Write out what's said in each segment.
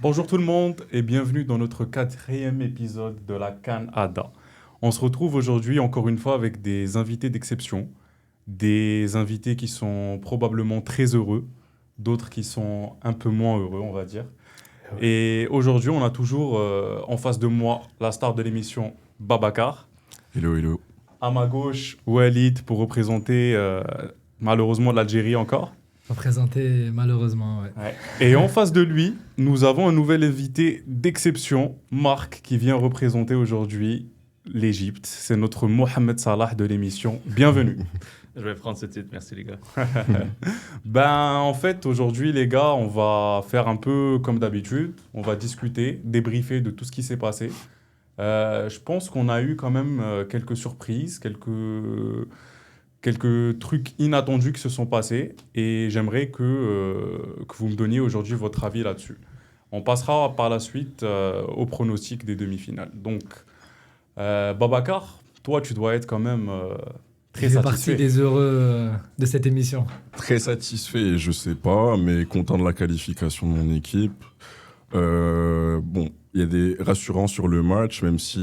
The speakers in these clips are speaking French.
Bonjour tout le monde et bienvenue dans notre quatrième épisode de la CAN ADA. On se retrouve aujourd'hui encore une fois avec des invités d'exception, des invités qui sont probablement très heureux, d'autres qui sont un peu moins heureux, on va dire. Et aujourd'hui, on a toujours en face de moi la star de l'émission, Babacar. Hello, hello. À ma gauche, Walid pour représenter malheureusement l'Algérie encore. Représenté malheureusement, ouais. Ouais. Et en face de lui, nous avons un nouvel invité d'exception, Marc, qui vient représenter aujourd'hui l'Égypte. C'est notre Mohamed Salah de l'émission. Bienvenue. Je vais prendre ce titre, merci les gars. En fait, aujourd'hui, les gars, on va faire un peu comme d'habitude. On va discuter, débriefer de tout ce qui s'est passé. Je pense qu'on a eu quand même quelques surprises, quelques trucs inattendus qui se sont passés et j'aimerais que vous me donniez aujourd'hui votre avis là-dessus. On passera par la suite au pronostic des demi-finales. Donc, Babacar, toi, tu dois être quand même très Je fais satisfait. partie des heureux de cette émission. Très satisfait, je sais pas, mais content de la qualification de mon équipe. Bon, il y a des rassurants sur le match, même si,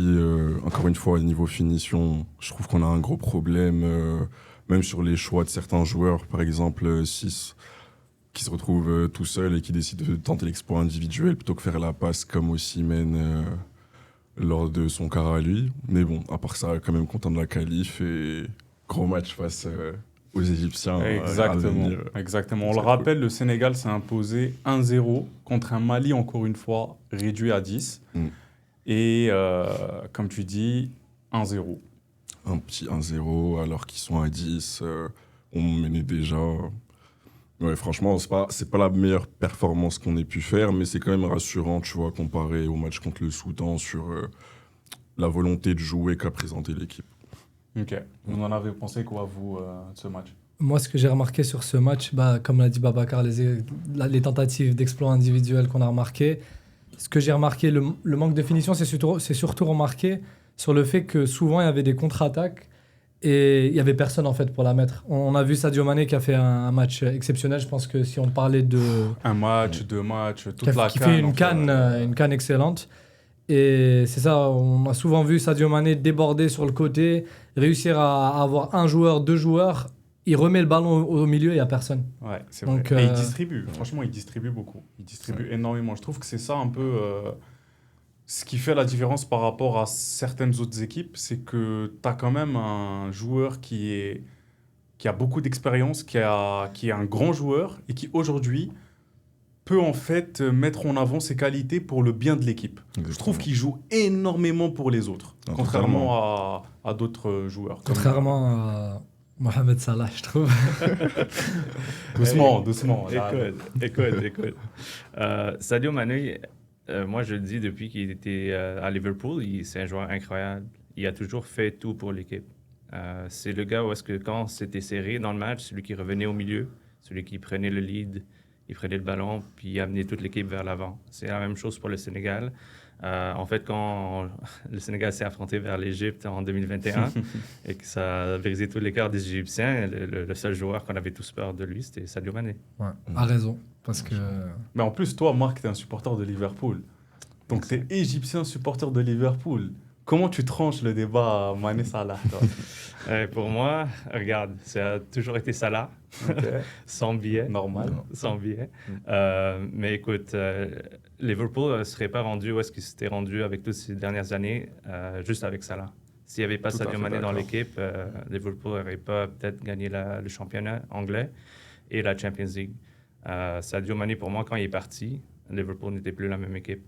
encore une fois, au niveau finition, je trouve qu'on a un gros problème, même sur les choix de certains joueurs, par exemple 6, qui se retrouvent tout seuls et qui décident de tenter l'exploit individuel plutôt que faire la passe comme Osimhen lors de son quart à lui. Mais bon, à part ça, quand même content de la qualif et gros match face aux Égyptiens. Exactement. On le rappelle, le Sénégal s'est imposé 1-0 contre un Mali, encore une fois, réduit à 10. Et comme tu dis, 1-0. Un petit 1-0 alors qu'ils sont à 10. On menait déjà. Ouais, franchement, c'est pas la meilleure performance qu'on ait pu faire, mais c'est quand même rassurant, tu vois, comparé au match contre le Soudan sur la volonté de jouer qu'a présenté l'équipe. Ok. Vous en avez pensé quoi, vous, de ce match ? Moi, ce que j'ai remarqué sur ce match, comme l'a dit Babacar, les tentatives d'exploit individuel qu'on a remarqué. Ce que j'ai remarqué, le manque de finition, c'est surtout remarqué sur le fait que souvent, il y avait des contre-attaques et il n'y avait personne en fait pour la mettre. On a vu Sadio Mané qui a fait un match exceptionnel. Je pense que si on parlait de... Un match, deux matchs, toute la CAN. Qui fait une CAN excellente. Et c'est ça, on a souvent vu Sadio Mané déborder sur le côté, réussir à avoir un joueur, deux joueurs. Il remet le ballon au milieu et il n'y a personne. Ouais, c'est vrai. Et il distribue. Franchement, il distribue beaucoup. Il distribue énormément. Je trouve que c'est ça un peu... ce qui fait la différence par rapport à certaines autres équipes, c'est que tu as quand même un joueur qui a beaucoup d'expérience, qui est un grand joueur et qui aujourd'hui peut en fait mettre en avant ses qualités pour le bien de l'équipe. Exactement. Je trouve qu'il joue énormément pour les autres, contrairement à d'autres joueurs. Contrairement à Mohamed Salah, je trouve. Doucement. Écoute. Sadio Mané, moi je le dis depuis qu'il était à Liverpool, c'est un joueur incroyable. Il a toujours fait tout pour l'équipe. C'est le gars où est-ce que quand c'était serré dans le match, celui qui revenait au milieu, celui qui prenait le lead, il prenait le ballon, puis il amenait toute l'équipe vers l'avant. C'est la même chose pour le Sénégal. En fait, quand le Sénégal s'est affronté vers l'Égypte en 2021 et que ça a brisé tous les cœurs des Égyptiens, le seul joueur qu'on avait tous peur de lui, c'était Sadio Mané. Ouais, a raison. Parce que... Mais en plus, toi, Marc, tu es un supporter de Liverpool. Donc, tu es égyptien supporter de Liverpool. Comment tu tranches le débat Mané-Salah, toi? Pour moi, regarde, ça a toujours été Salah, sans billet. Normal. Sans billet. Mais écoute, Liverpool ne serait pas rendu où est-ce qu'il s'était rendu avec toutes ces dernières années, juste avec Salah. S'il n'y avait pas Sadio Mané dans l'équipe, Liverpool n'aurait pas peut-être gagné le championnat anglais et la Champions League. Sadio Mané, pour moi, quand il est parti, Liverpool n'était plus la même équipe.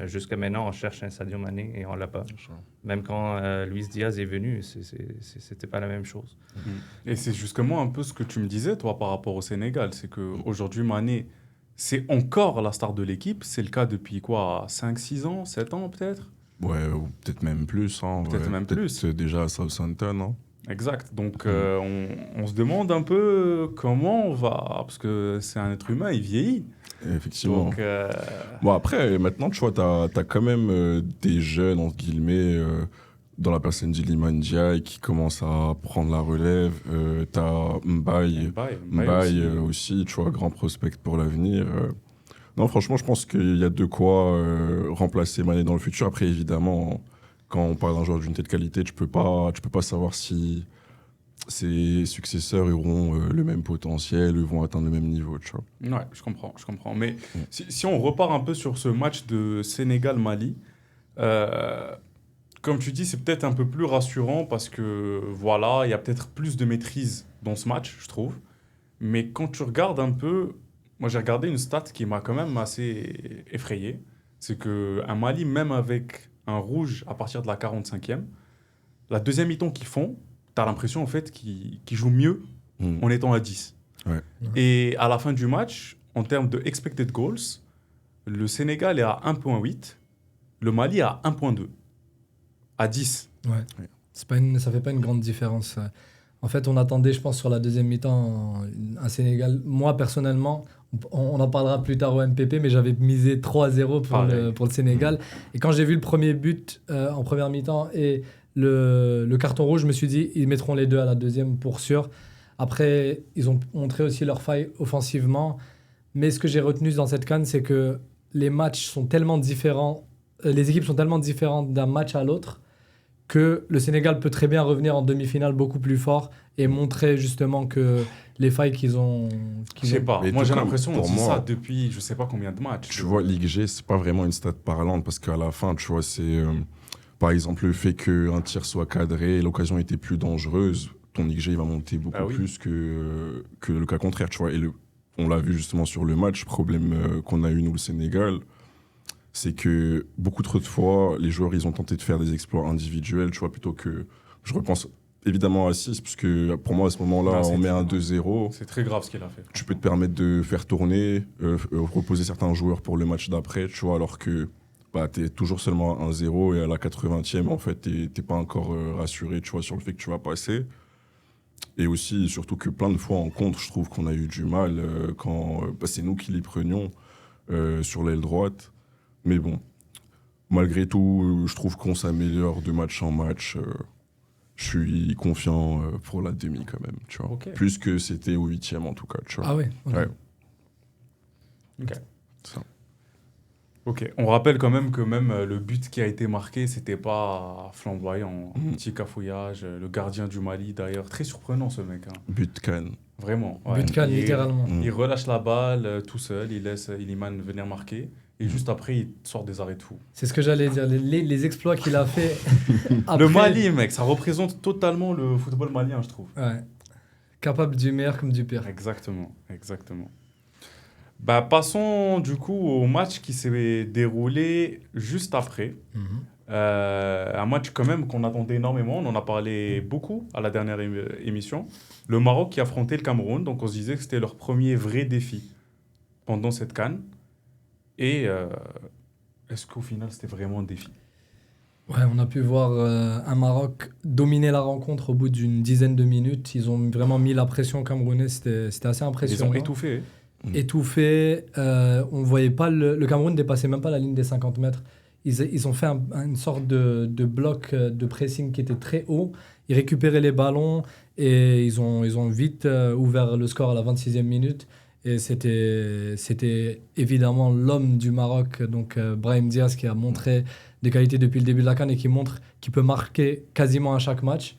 Jusqu'à maintenant, on cherche un Sadio Mané et on ne l'a pas. Même quand Luis Diaz est venu, c'était pas la même chose. Et c'est justement un peu ce que tu me disais, toi, par rapport au Sénégal. C'est qu'aujourd'hui, Mané, c'est encore la star de l'équipe. C'est le cas depuis quoi, 5, 6 ans, 7 ans peut-être? Ouais, ou peut-être même plus. Plus. Déjà à Southampton. Hein. Exact. Donc, on se demande un peu comment on va... Parce que c'est un être humain, il vieillit. Effectivement. Donc, Bon, après, maintenant, tu vois, t'as quand même des jeunes, entre guillemets, dans la personne d'Iliman Ndiaye qui commence à prendre la relève. T'as Mbaye Mbaye aussi, tu vois, grand prospect pour l'avenir. Non, franchement, je pense qu'il y a de quoi remplacer Mané dans le futur. Après, évidemment, quand on parle d'un joueur d'une telle qualité, tu peux pas savoir si ses successeurs auront le même potentiel, ils vont atteindre le même niveau, tu vois. Ouais, je comprends. Mais si on repart un peu sur ce match de Sénégal-Mali, comme tu dis, c'est peut-être un peu plus rassurant parce que, voilà, il y a peut-être plus de maîtrise dans ce match, je trouve. Mais quand tu regardes un peu, moi j'ai regardé une stat qui m'a quand même assez effrayé. C'est qu'un Mali, même avec un rouge à partir de la 45e, la deuxième mi-temps qu'ils font, tu as l'impression en fait qu'ils jouent mieux en étant à 10. Ouais. Et à la fin du match, en termes de expected goals, le Sénégal est à 1,8, le Mali à 1,2. À 10. Ouais. Ça fait pas une grande différence. En fait, on attendait, je pense, sur la deuxième mi-temps, un Sénégal. Moi, personnellement, on en parlera plus tard au MPP, mais j'avais misé 3-0 pour le Sénégal. Et quand j'ai vu le premier but en première mi-temps et le carton rouge, je me suis dit, ils mettront les deux à la deuxième pour sûr. Après, ils ont montré aussi leur faille offensivement. Mais ce que j'ai retenu dans cette CAN, c'est que les matchs sont tellement différents, les équipes sont tellement différentes d'un match à l'autre que le Sénégal peut très bien revenir en demi-finale beaucoup plus fort et montrer justement que les failles qu'ils ont... Je sais pas, Mais moi tout j'ai comme l'impression qu'on pour dit moi, ça depuis je sais pas combien de matchs. Tu vois, Ligue G, c'est pas vraiment une stat parlante parce qu'à la fin, tu vois, c'est par exemple le fait qu'un tir soit cadré et l'occasion était plus dangereuse, ton Ligue G il va monter beaucoup plus que le cas contraire, tu vois. Et on l'a vu justement sur le match, problème qu'on a eu nous, le Sénégal, c'est que beaucoup trop de fois, les joueurs, ils ont tenté de faire des exploits individuels, tu vois, plutôt que... Je repense évidemment à 6, parce que pour moi, à ce moment-là, on met un 2-0. C'est très grave ce qu'il a fait. Tu peux te permettre de faire tourner, reposer certains joueurs pour le match d'après, tu vois, alors que tu es toujours seulement à 1-0 et à la 80e, en fait, tu n'es pas encore rassuré, tu vois, sur le fait que tu vas passer. Et aussi, surtout que plein de fois en contre, je trouve qu'on a eu du mal quand c'est nous qui les prenions sur l'aile droite. Mais bon, malgré tout, je trouve qu'on s'améliore de match en match. Je suis confiant pour la demi quand même, tu vois. Okay. Plus que c'était au 8e en tout cas, tu vois. Ah oui. Ouais. Ok. Ça. Ok. On rappelle quand même que même le but qui a été marqué, c'était pas flamboyant. Un petit cafouillage. Le gardien du Mali, d'ailleurs, très surprenant ce mec. Hein. But Cannes. Vraiment. Ouais. But Cannes, littéralement. Il relâche la balle tout seul, il laisse Iliman venir marquer. Et juste après, il sort des arrêts de fou. C'est ce que j'allais dire, les exploits qu'il a fait. Après... Le Mali, mec, ça représente totalement le football malien, je trouve. Ouais. Capable du meilleur comme du pire. Exactement. Bah, passons du coup au match qui s'est déroulé juste après. Un match quand même qu'on attendait énormément. On en a parlé beaucoup à la dernière émission. Le Maroc qui affrontait le Cameroun. Donc on se disait que c'était leur premier vrai défi pendant cette CAN. Et est-ce qu'au final, c'était vraiment un défi ? Ouais, on a pu voir un Maroc dominer la rencontre au bout d'une dizaine de minutes. Ils ont vraiment mis la pression aux Camerounais. C'était assez impressionnant. Ils ont étouffé. Étouffé. On voyait pas le Cameroun dépassait même pas la ligne des 50 mètres. Ils ont fait une sorte de bloc de pressing qui était très haut. Ils récupéraient les ballons et ils ont vite ouvert le score à la 26e minute. Et c'était évidemment l'homme du Maroc, donc Brahim Diaz, qui a montré des qualités depuis le début de la CAN et qui montre qu'il peut marquer quasiment à chaque match.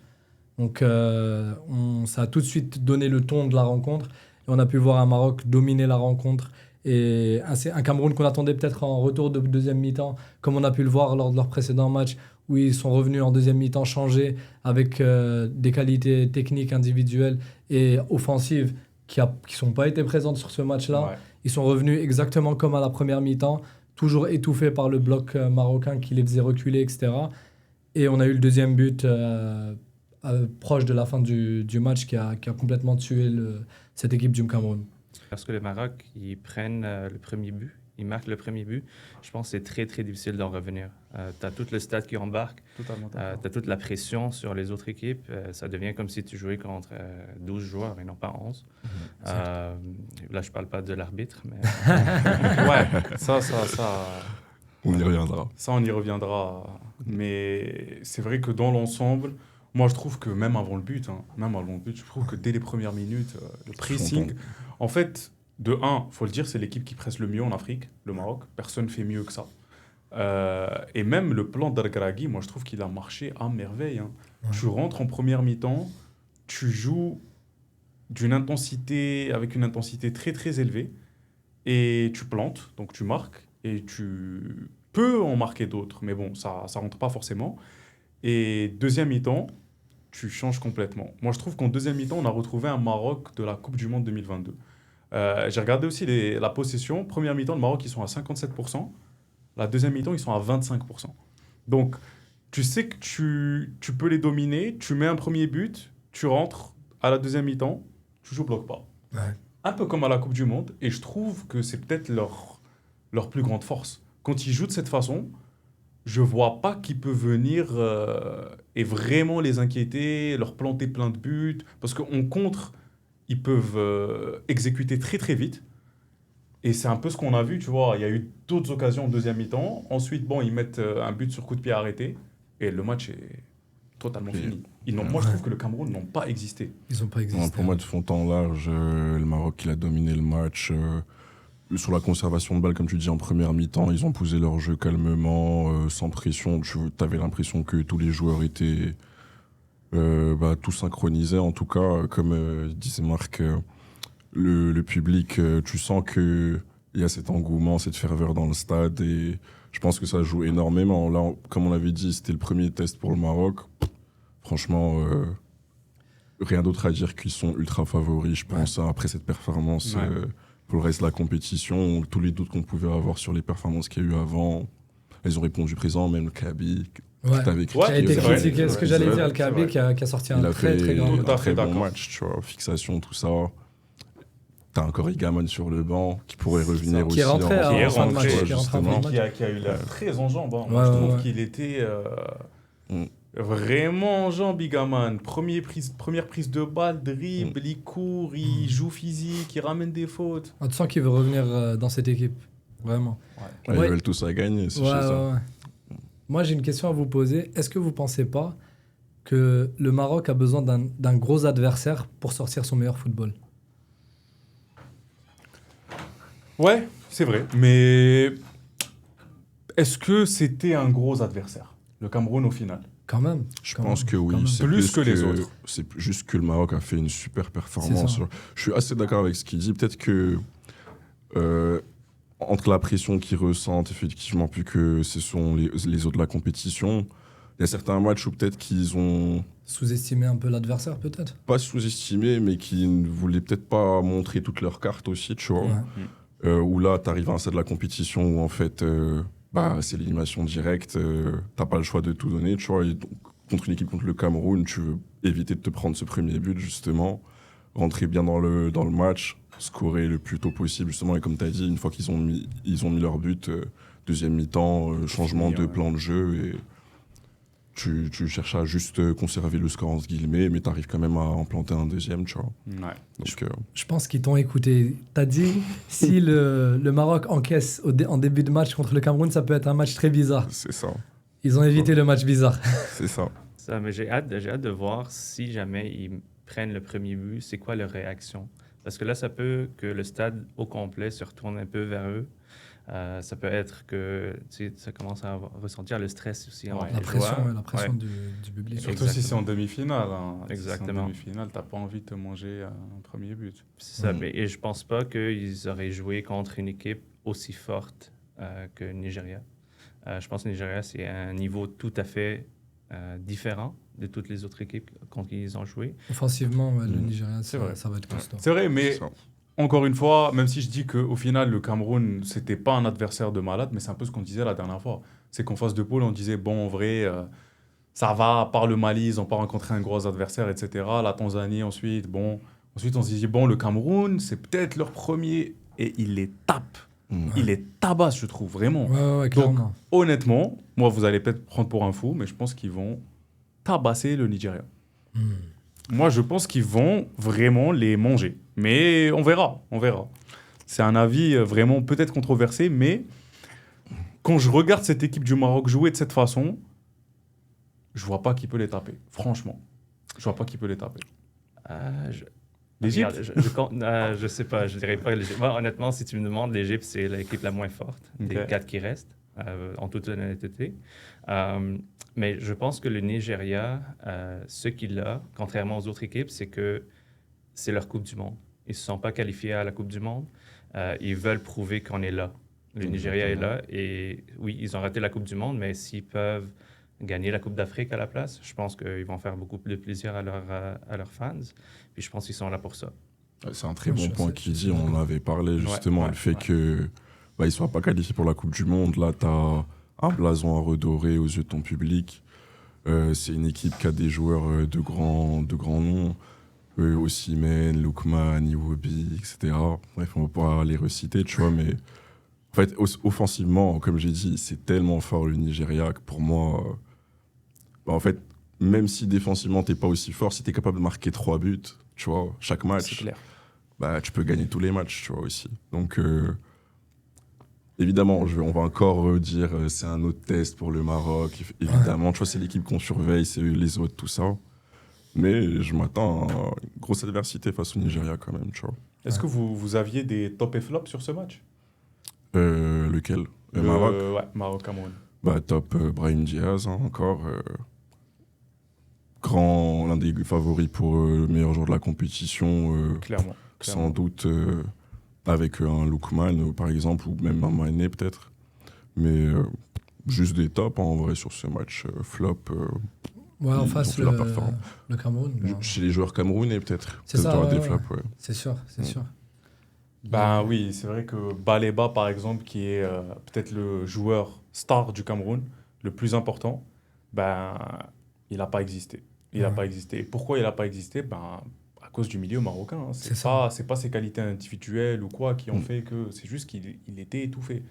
Donc ça a tout de suite donné le ton de la rencontre. Et on a pu voir un Maroc dominer la rencontre. Et un Cameroun qu'on attendait peut-être en retour de deuxième mi-temps, comme on a pu le voir lors de leur précédent match, où ils sont revenus en deuxième mi-temps changés avec des qualités techniques individuelles et offensives qui ne sont pas été présentes sur ce match-là. Ouais. Ils sont revenus exactement comme à la première mi-temps, toujours étouffés par le bloc marocain qui les faisait reculer, etc. Et on a eu le deuxième but proche de la fin du match qui a complètement tué cette équipe du Cameroun. Parce que le Maroc, ils prennent le premier but, ils marquent le premier but, je pense que c'est très, très difficile d'en revenir. Tu as tout le stade qui embarque, tu as toute la pression sur les autres équipes. Ça devient comme si tu jouais contre 12 joueurs et non pas 11. Là, je ne parle pas de l'arbitre, mais... ouais, ça... On y reviendra. Ça, on y reviendra. Mais c'est vrai que dans l'ensemble, moi, je trouve que même avant le but, je trouve que dès les premières minutes, le pressing... En fait, de un, faut le dire, c'est l'équipe qui presse le mieux en Afrique, le Maroc. Personne ne fait mieux que ça. Et même le plan d'Al-Gharaghi, moi je trouve qu'il a marché à merveille. Hein. Ouais. Tu rentres en première mi-temps, tu joues avec une intensité très très élevée et tu plantes, donc tu marques et tu peux en marquer d'autres, mais bon, ça rentre pas forcément. Et deuxième mi-temps, tu changes complètement. Moi je trouve qu'en deuxième mi-temps, on a retrouvé un Maroc de la Coupe du Monde 2022. J'ai regardé aussi la possession. Première mi-temps, le Maroc, ils sont à 57%. La deuxième mi-temps, ils sont à 25%. Donc, tu sais que tu peux les dominer, tu mets un premier but, tu rentres à la deuxième mi-temps, tu joues bloc pas. Ouais. Un peu comme à la Coupe du Monde, et je trouve que c'est peut-être leur plus grande force. Quand ils jouent de cette façon, je vois pas qui peut venir et vraiment les inquiéter, leur planter plein de buts, parce qu'en contre, ils peuvent exécuter très très vite. Et c'est un peu ce qu'on a vu, tu vois. Il y a eu d'autres occasions en deuxième mi-temps. Ensuite, bon, ils mettent un but sur coup de pied arrêté. Et le match est totalement Et- fini. Moi, je trouve que le Cameroun n'ont pas existé. Ils n'ont pas existé. Non, pour moi, de fond en large, le Maroc, il a dominé le match. Sur la conservation de balles, comme tu dis, en première mi-temps, ils ont posé leur jeu calmement, sans pression. Tu avais l'impression que tous les joueurs étaient tout synchronisés. En tout cas, comme disait Marc, le public, tu sens qu'il y a cet engouement, cette ferveur dans le stade. Et je pense que ça joue énormément. Là, comme on l'avait dit, c'était le premier test pour le Maroc. Franchement, rien d'autre à dire qu'ils sont ultra favoris, je pense, après cette performance. Ouais. Pour le reste de la compétition, tous les doutes qu'on pouvait avoir sur les performances qu'il y a eu avant, ils ont répondu présent, même le Kaby, Ouais. que t'avais Qui a été c'est vrai, critiqué, ce que c'est j'allais vrai, dire, le c'est KB vrai. qui a sorti il un a très fait très grand Tout match. à un fait très bon d'accord. match, tu vois, fixation, tout ça. T'as encore Igaman sur le banc, qui pourrait revenir Qui est aussi. rentré Qui est en fin de rentré, match. tu Qui est vois, rentré en fin de justement. match. Qui a eu l'air très en jambes. Hein. Ouais, Moi, je ouais, trouve ouais. qu'il était Mm. vraiment en jambes, Bigaman. Première prise de balle, dribble, il court, il joue physique, il ramène des fautes. On sent qu'il veut revenir dans cette équipe. Vraiment. Ouais, Ouais. Ils veulent tous à gagner, c'est Ouais, chez eux. ouais. Moi, j'ai une question à vous poser. Est-ce que vous ne pensez pas que le Maroc a besoin d'un gros adversaire pour sortir son meilleur football? Ouais, c'est vrai. Mais est-ce que c'était un gros adversaire, le Cameroun, au final? Quand même. Je Quand pense même, que quand oui. même. C'est Plus que les autres. C'est juste que le Maroc a fait une super performance. C'est ça. Je suis assez d'accord avec ce qu'il dit. Peut-être que entre la pression qu'ils ressentent, effectivement, plus que ce sont les autres de la compétition, il y a certains matchs où peut-être qu'ils ont Sous-estimer un peu l'adversaire, peut-être? pas sous-estimé, mais qui ne voulaient peut-être pas montrer toutes leurs cartes aussi, tu vois. Ouais. Où là, tu arrives à un stade de la compétition où en fait, c'est l'élimination directe, t'as pas le choix de tout donner, tu vois. Et donc, contre une équipe contre le Cameroun, tu veux éviter de te prendre ce premier but, justement, rentrer bien dans le match, scorer le plus tôt possible, justement. Et comme tu as dit, une fois qu'ils ont mis leur but, deuxième mi-temps, changement Fini, de ouais. plan de jeu, et tu cherches à juste conserver le score entre guillemets, mais tu arrives quand même à en planter un deuxième, tu vois. Ouais. Donc, Je pense qu'ils t'ont écouté. T'as dit, si le Maroc encaisse en début de match contre le Cameroun, ça peut être un match très bizarre. c'est ça, Ils ont évité le match bizarre. c'est ça. Ça, mais j'ai hâte de voir si jamais ils prennent le premier but, c'est quoi leur réaction. Parce que là, ça peut que le stade au complet se retourne un peu vers eux. Ça peut être que tu sais, ça commence à ressentir le stress aussi. entre Ouais. La les pression, joueurs. ouais, la pression Ouais. du public. Surtout si c'est en demi-finale. Hein. Si c'est Exactement. en demi-finale, t'as pas envie de te manger un premier but. C'est ça. Et je pense pas qu'ils auraient joué contre une équipe aussi forte que Nigeria. Je pense que Nigeria, c'est un niveau tout à fait différent de toutes les autres équipes contre qui ils ont joué. Offensivement, ouais, le Nigeria, C'est vrai. ça va être costaud. C'est vrai, mais C'est ça. encore une fois, même si je dis qu'au final, le Cameroun, c'était pas un adversaire de malade, mais c'est un peu ce qu'on disait la dernière fois. C'est qu'en phase de poule, on disait, bon, en vrai, ça va, à part le Mali, ils n'ont pas rencontré un gros adversaire, etc. La Tanzanie, ensuite, bon. Ensuite, on se dit, bon, le Cameroun, c'est peut-être leur premier, et il les tape. Il les tabasse, je trouve, vraiment. Ouais, clairement. Honnêtement, moi, vous allez peut-être prendre pour un fou, mais je pense qu'ils vont tabasser le Nigeria. Moi, je pense qu'ils vont vraiment les manger. Mais on verra, on verra. C'est un avis vraiment peut-être controversé, mais quand je regarde cette équipe du Maroc jouer de cette façon, je vois pas qui peut les taper. Franchement, je vois pas qui peut les taper. L'Égypte? Regarde, je sais pas, je dirais pas l'Égypte. Moi, honnêtement, si tu me demandes, l'Égypte, c'est l'équipe la moins forte des Ok. 4 qui restent, en toute honnêteté. Mais je pense que le Nigeria, ce qu'il a, contrairement aux autres équipes, c'est que c'est leur Coupe du Monde. Ils ne se sont pas qualifiés à la Coupe du Monde. Ils veulent prouver qu'on est là. Le Nigeria est là. Et oui, ils ont raté la Coupe du Monde, mais s'ils peuvent gagner la Coupe d'Afrique à la place, je pense qu'ils vont faire beaucoup de plaisir à leurs fans. Puis je pense qu'ils sont là pour ça. C'est un très Ouais, bon point qu'il dit. On en avait parlé justement, ouais, le fait ouais. que ils soient pas qualifiés pour la Coupe du Monde. Là, tu as un blason à redorer aux yeux de ton public. C'est une équipe qui a des joueurs de grands noms. Osimhen, Lookman, Iwobi, etc. Bref, on va pas les reciter, tu vois, mais en fait, offensivement, comme j'ai dit, c'est tellement fort le Nigeria que pour moi, en fait, même si défensivement, t'es pas aussi fort, si t'es capable de marquer 3 buts, tu vois, chaque C'est match, clair. tu peux gagner tous les matchs, tu vois, aussi. Donc, évidemment, on va encore dire c'est un autre test pour le Maroc. Évidemment, tu vois, c'est l'équipe qu'on surveille, c'est eux, les autres, tout ça. Mais je m'attends à une grosse adversité face au Nigeria quand même, tu vois. Est-ce que vous aviez des top et flops sur ce match? Lequel Maroc. Ouais, Maroc-Cameroun. Top Brahim Diaz, hein, encore. L'un des favoris pour le meilleur joueur de la compétition. Clairement. Sans doute avec un Lookman, par exemple, ou même un Mané, peut-être. Mais juste des tops, hein, en vrai, sur ce match. Flop. Ouais, en Ils face, ont fait la performance. le Cameroun. bah, Chez les joueurs camerounais, peut-être. C'est Peut-être ça, t'auras ouais, des ouais. flops, ouais. C'est sûr, c'est sûr. Ben oui, c'est vrai que Baleba, par exemple, qui est peut-être le joueur star du Cameroun, le plus important, ben, il n'a pas existé. Il n'a Ouais. pas existé. Et pourquoi il n'a pas existé? Ben, à cause du milieu marocain. Hein. C'est ça. C'est pas ses qualités individuelles ou quoi qui ont fait que... C'est juste qu'il était étouffé.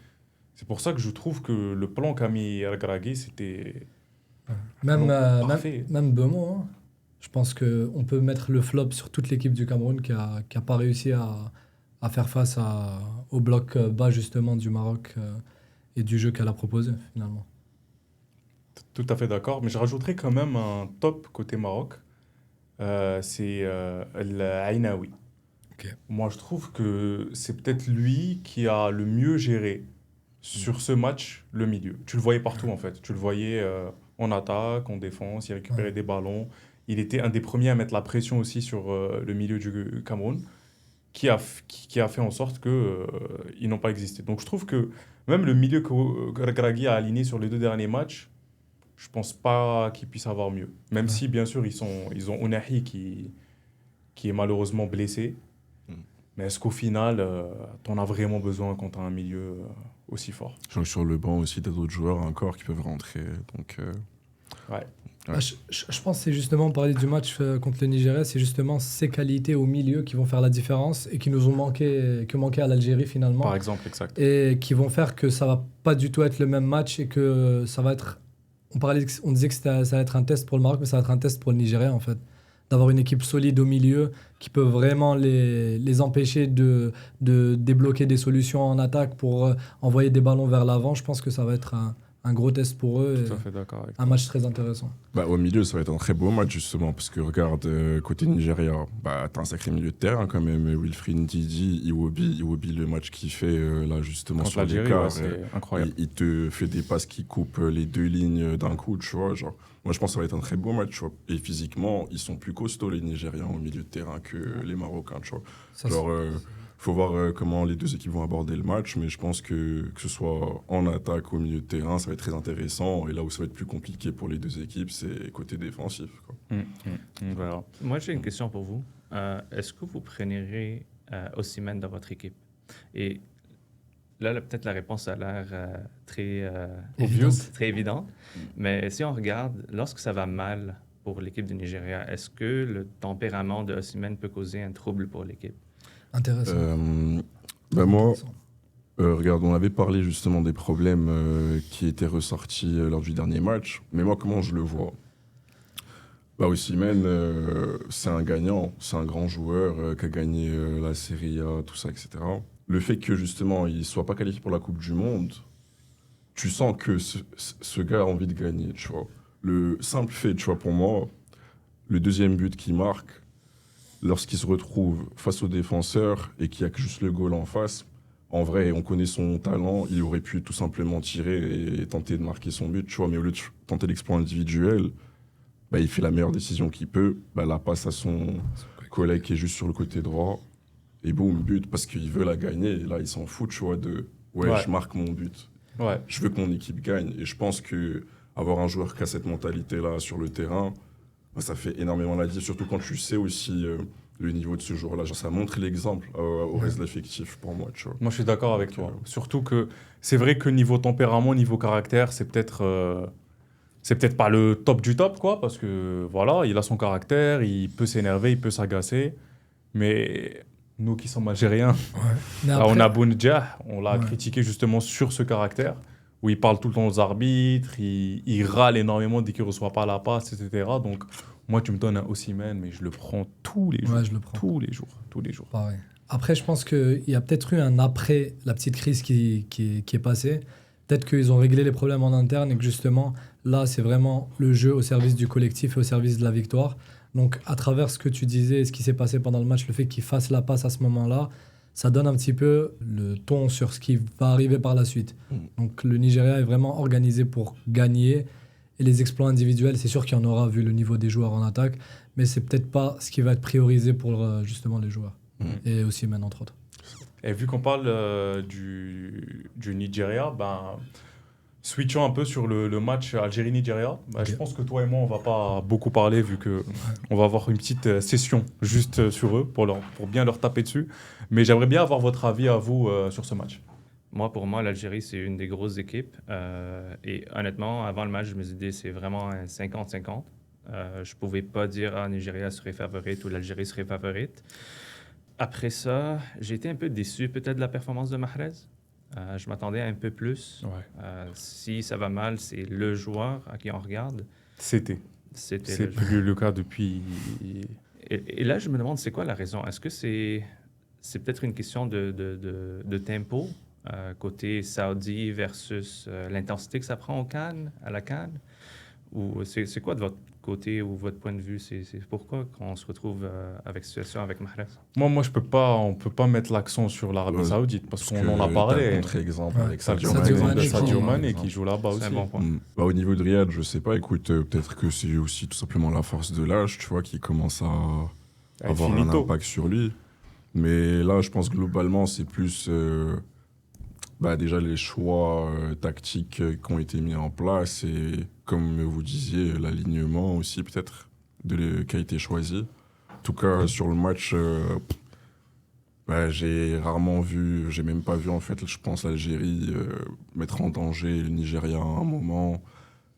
C'est pour ça que je trouve que le plan qu'a mis El Gharaghi, c'était... Même, Non, parfait. même Bemo, hein. Je pense qu'on peut mettre le flop sur toute l'équipe du Cameroun qui a pas réussi à faire face au bloc bas justement du Maroc et du jeu qu'elle a proposé finalement. Tout à fait d'accord. Mais je rajouterais quand même un top côté Maroc. C'est El Ainaoui. Ok. Moi, je trouve que c'est peut-être lui qui a le mieux géré sur ce match le milieu. Tu le voyais partout, en fait. Tu le voyais en attaque, en défense, il récupérait Ouais. des ballons. Il était un des premiers à mettre la pression aussi sur le milieu du Cameroun, qui a fait en sorte que ils n'ont pas existé. Donc, je trouve que même le milieu que Regragui a aligné sur les 2 derniers matchs, je pense pas qu'il puisse avoir mieux. Même Ouais. si, bien sûr, ils ont Ounahi qui est malheureusement blessé. Mm. Mais est-ce qu'au final, t'en as vraiment besoin quand t'as un milieu aussi fort? Genre sur le banc aussi, t'as d'autres joueurs encore qui peuvent rentrer. Donc, Ouais. Bah, je pense que c'est justement, parler du match contre le Nigeria, c'est justement ces qualités au milieu qui vont faire la différence et qui nous ont manqué à l'Algérie finalement. Par exemple, exact. Et qui vont faire que ça va pas du tout être le même match et que ça va être... On disait que ça va être un test pour le Maroc, mais ça va être un test pour le Nigeria en fait. D'avoir une équipe solide au milieu qui peut vraiment les empêcher de débloquer des solutions en attaque pour envoyer des ballons vers l'avant. Je pense que ça va être un gros test pour eux. Tout à Et fait d'accord avec un match très intéressant. au milieu, ça va être un très beau match justement, parce que regarde, côté Nigeria, t'as un sacré milieu de terrain quand même. Wilfried Ndidi, Iwobi, le match qu'il fait là justement contre sur l'Algérie, l'écart. ouais, c'est incroyable. Il te fait des passes qui coupent les 2 lignes d'un coup, tu vois. Genre, moi, je pense que ça va être un très beau match, tu vois. Et physiquement, ils sont plus costauds, les Nigérians, au milieu de terrain que les Marocains, tu vois. Ça, Genre, faut voir comment les deux équipes vont aborder le match, mais je pense que ce soit en attaque ou au milieu de terrain, ça va être très intéressant. Et là où ça va être plus compliqué pour les deux équipes, c'est côté défensif, quoi. On verra. Moi, j'ai une question pour vous. Est-ce que vous prendrez Osimhen dans votre équipe? Et là, peut-être la réponse a l'air très, Évidente. très évidente. Mais si on regarde, lorsque ça va mal pour l'équipe du Nigeria, est-ce que le tempérament de Osimhen peut causer un trouble pour l'équipe? intéressant. Moi, Intéressant. regarde, on avait parlé justement des problèmes qui étaient ressortis lors du dernier match. Mais moi, comment je le vois? Osimhen, c'est un gagnant, c'est un grand joueur qui a gagné la Serie A, tout ça, etc. Le fait que justement il soit pas qualifié pour la Coupe du Monde, tu sens que ce gars a envie de gagner, tu vois. Le simple fait, tu vois, pour moi, le deuxième but qu'il marque, lorsqu'il se retrouve face aux défenseurs et qu'il n'y a que juste le goal en face, en vrai, on connaît son talent, il aurait pu tout simplement tirer et tenter de marquer son but, tu vois, mais au lieu de tenter l'exploit individuel, bah, il fait la meilleure décision qu'il peut, bah, la passe à son collègue qui est juste sur le côté droit, et boum, but, parce qu'il veut la gagner, et là, il s'en fout, tu vois, ouais, je marque mon but. Ouais. Je veux que mon équipe gagne, et je pense que avoir un joueur qui a cette mentalité-là sur le terrain, bah, ça fait énormément la différence, surtout quand tu sais aussi le niveau de ce joueur-là. Genre, ça montre l'exemple au reste de l'effectif pour moi, tu vois. Moi, je suis d'accord avec toi. Surtout que c'est vrai que niveau tempérament, niveau caractère, c'est peut-être pas le top du top, quoi, parce que voilà, il a son caractère, il peut s'énerver, il peut s'agacer. Mais nous qui sommes Algériens, Mais là, après, on a Bounedjah, on l'a Ouais. critiqué justement sur ce caractère, où il parle tout le temps aux arbitres, il râle énormément dès qu'il ne reçoit pas la passe, etc. Donc, moi, tu me donnes un Osimhen, mais je le prends tous les jours. Ouais, je le prends. Tous les jours. Tous les jours. Pareil. Après, je pense qu'il y a peut-être eu un après la petite crise qui est passée. Peut-être qu'ils ont réglé les problèmes en interne et que justement, là, c'est vraiment le jeu au service du collectif et au service de la victoire. Donc, à travers ce que tu disais et ce qui s'est passé pendant le match, le fait qu'il fasse la passe à ce moment-là, ça donne un petit peu le ton sur ce qui va arriver par la suite. Donc, le Nigeria est vraiment organisé pour gagner. Et les exploits individuels, c'est sûr qu'il y en aura vu le niveau des joueurs en attaque, mais c'est peut-être pas ce qui va être priorisé pour justement les joueurs. Et aussi, même entre autres. Et vu qu'on parle du Nigeria, ben, switchons un peu sur le match Algérie-Nigeria. Ben, Ok. Je pense que toi et moi, on va pas beaucoup parler vu que on va avoir une petite session juste sur eux pour bien leur taper dessus. Mais j'aimerais bien avoir votre avis à vous sur ce match. Pour moi, l'Algérie, c'est une des grosses équipes. Et honnêtement, avant le match, je me suis dit, c'est vraiment un 50-50. Je ne pouvais pas dire, Nigeria serait favorite ou l'Algérie serait favorite. Après ça, j'ai été un peu déçu peut-être de la performance de Mahrez. Je m'attendais à un peu plus. Si ça va mal, c'est le joueur à qui on regarde. C'était C'était C'est le joueur. plus le cas depuis. Et là, je me demande, c'est quoi la raison? Est-ce que c'est peut-être une question de tempo, côté Saudi versus l'intensité que ça prend à la CAN? Ou c'est quoi de votre côté ou votre point de vue? C'est pourquoi qu'on se retrouve avec cette situation avec Mahrez? Moi, on peut pas mettre l'accent sur l'Arabie Saoudite parce qu'on en a T'as parlé. un contre-exemple Ouais. avec T'as Sadio le Sadio exemple de Mané Sadio qui- Mané qui joue là-bas C'est aussi. un bon point. Bah, au niveau de Riyad, je sais pas, écoute, peut-être que c'est aussi tout simplement la force de l'âge, tu vois, qui commence à avoir un Finito. impact sur lui. Mais là, je pense globalement, c'est plus déjà les choix tactiques qui ont été mis en place et, comme vous disiez, l'alignement aussi peut-être qui a été choisi. En tout cas, sur le match, j'ai rarement vu, j'ai même pas vu en fait, je pense, l'Algérie mettre en danger le Nigeria à un moment.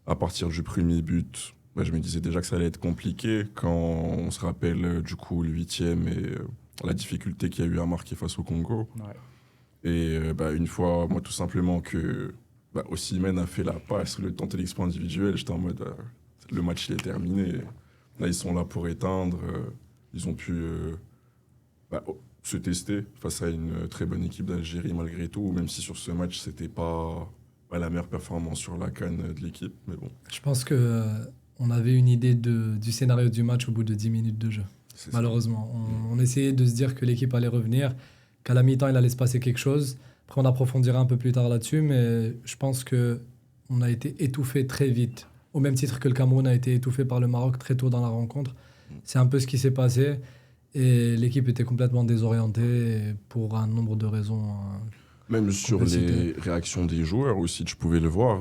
À partir du premier but, je me disais déjà que ça allait être compliqué quand on se rappelle du coup le 8e et la difficulté qu'il y a eu à marquer face au Congo. Ouais. Et une fois, moi tout simplement que Osimhen a fait la passe, le temps de l'exploit individuel, j'étais en mode le match il est terminé. Là ils sont là pour éteindre, ils ont pu se tester face à une très bonne équipe d'Algérie malgré tout, même si sur ce match c'était pas la meilleure performance sur la CAN de l'équipe, mais bon. Je pense que on avait une idée du scénario du match au bout de 10 minutes de jeu. C'est ça. Malheureusement, on essayait de se dire que l'équipe allait revenir, qu'à la mi-temps, il allait se passer quelque chose. Après, on approfondira un peu plus tard là-dessus, mais je pense qu'on a été étouffé très vite, au même titre que le Cameroun a été étouffé par le Maroc très tôt dans la rencontre. C'est un peu ce qui s'est passé, et l'équipe était complètement désorientée pour un nombre de raisons. Même sur les réactions des joueurs aussi, tu pouvais le voir.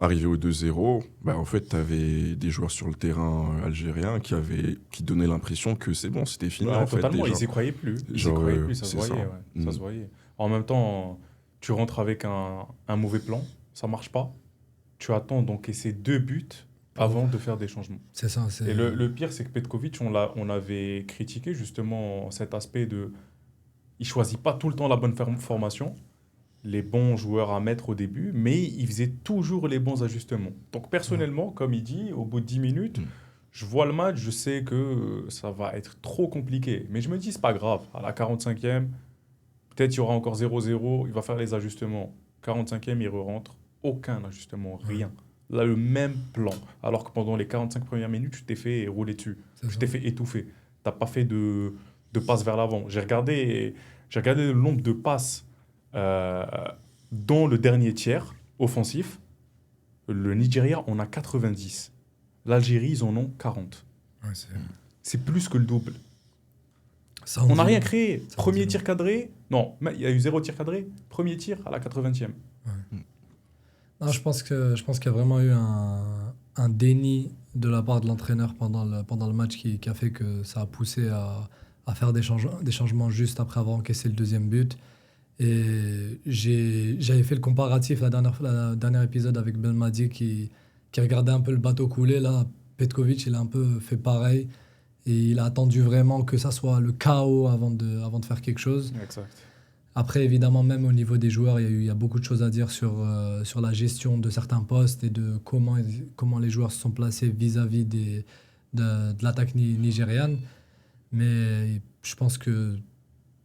Arrivé au 2-0, en fait, tu avais des joueurs sur le terrain algérien qui donnaient l'impression que c'est bon, c'était fini. Ouais, en fait, totalement, déjà. ils y croyaient plus. Ça se c'est voyait. ça. Ouais. Ça se voyait. En même temps, tu rentres avec un mauvais plan, ça marche pas. Tu attends d'encaisser 2 buts avant de faire des changements. C'est ça. Et le pire, c'est que Petkovic, on avait critiqué justement cet aspect de... Il choisit pas tout le temps la bonne formation, les bons joueurs à mettre au début, mais il faisait toujours les bons ajustements. Donc personnellement, comme il dit, au bout de 10 minutes, je vois le match, je sais que ça va être trop compliqué. Mais je me dis, c'est pas grave. À la 45e, peut-être il y aura encore 0-0, il va faire les ajustements. 45e, il re-rentre. Aucun ajustement, rien. Là, le même plan. Alors que pendant les 45 premières minutes, tu t'es fait rouler dessus. Tu t'es fait étouffer. t'as pas fait de passes vers l'avant. J'ai regardé le nombre de passes dans le dernier tiers offensif. Le Nigeria en a 90. L'Algérie, ils en ont 40. Ouais, C'est plus que le double. Ça, On n'a dit rien long. créé. Ça, Premier on dit tir cadré. Non, mais il y a eu 0 tir cadré. Premier tir à la 80e. Non, je pense qu'il y a vraiment eu un déni de la part de l'entraîneur pendant le match qui a fait que ça a poussé à faire des changements juste après avoir encaissé le deuxième but. Et j'avais fait le comparatif la dernière épisode avec Belmadi qui regardait un peu le bateau couler. Là, Petkovic, il a un peu fait pareil. Et il a attendu vraiment que ça soit le chaos avant de faire quelque chose. Exact. Après, évidemment, même au niveau des joueurs, il y a beaucoup de choses à dire sur la gestion de certains postes et de comment les joueurs se sont placés vis-à-vis de l'attaque nigériane. Mais je pense que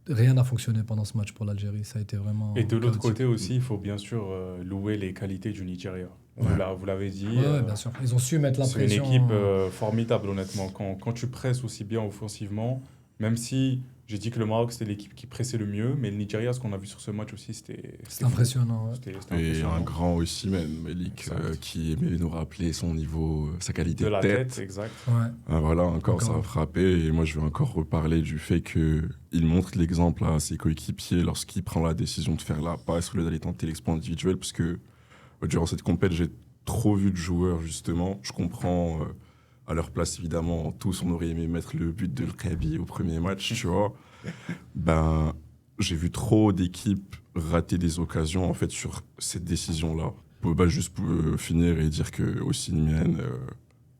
rien n'a fonctionné pendant ce match pour l'Algérie. Ça a été vraiment Et de l'autre chaotique. côté aussi, il faut bien sûr louer les qualités du Nigeria. Vous l'avez dit. Ouais, bien sûr. Ils ont su mettre la C'est une pression. équipe formidable, honnêtement. Quand tu presses aussi bien offensivement, même si j'ai dit que le Maroc, c'était l'équipe qui pressait le mieux, mais le Nigeria, ce qu'on a vu sur ce match aussi, c'était C'est fou. impressionnant. Ouais. C'était Et impressionnant. un grand aussi, Melik, Exact. qui aimait nous rappeler son niveau, sa qualité De de la tête. tête, exact. Ouais. Ah, voilà, encore, ça Encore. a frappé. Et moi, je vais encore reparler du fait qu'il montre l'exemple à ses coéquipiers lorsqu'il prend la décision de faire la passe au lieu d'aller tenter l'exploit individuel. Parce que durant cette compète, j'ai trop vu de joueurs, justement. Je comprends, à leur place, évidemment, tous, on aurait aimé mettre le but de L'Kabi au premier match, tu vois. Ben, j'ai vu trop d'équipes rater des occasions, en fait, sur cette décision-là. Juste pour finir et dire que Osimhen,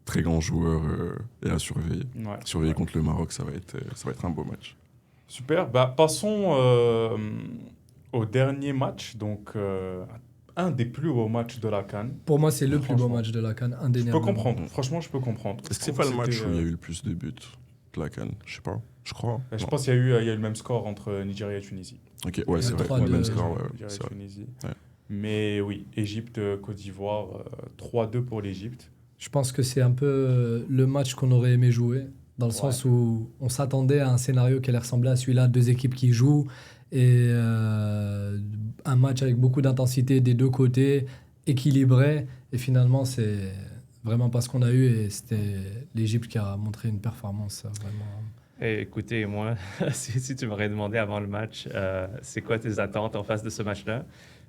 très grand joueur, est à surveiller. Ouais. Surveiller Ouais. contre le Maroc, ça va être un beau match. Super. Bah, passons au dernier match. Donc, un des plus beaux matchs de la CAN. Pour moi, c'est le plus beau Franchement. match de la CAN, Je peux indéniablement. comprendre. Franchement, je peux comprendre. Est-ce que c'est Je pas trouve le match c'était, où il y a eu le plus de buts de la CAN? Je sais pas. Je crois. Je Non. pense qu'il y a eu le même score entre Nigeria et Tunisie. Ok, ouais, Il y c'est a vrai. 3-2, Ouais, même score, ouais, Nigeria c'est et vrai. Tunisie. Ouais. Mais oui, Égypte, Côte d'Ivoire, 3-2 pour l'Égypte. Je pense que c'est un peu le match qu'on aurait aimé jouer, dans le Ouais. sens où on s'attendait à un scénario qui allait ressembler à celui-là, deux équipes qui jouent, et un match avec beaucoup d'intensité des deux côtés, équilibré, et finalement c'est vraiment pas ce qu'on a eu, et c'était l'Égypte qui a montré une performance vraiment... Et écoutez, moi, si tu m'aurais demandé avant le match, c'est quoi tes attentes en face de ce match-là,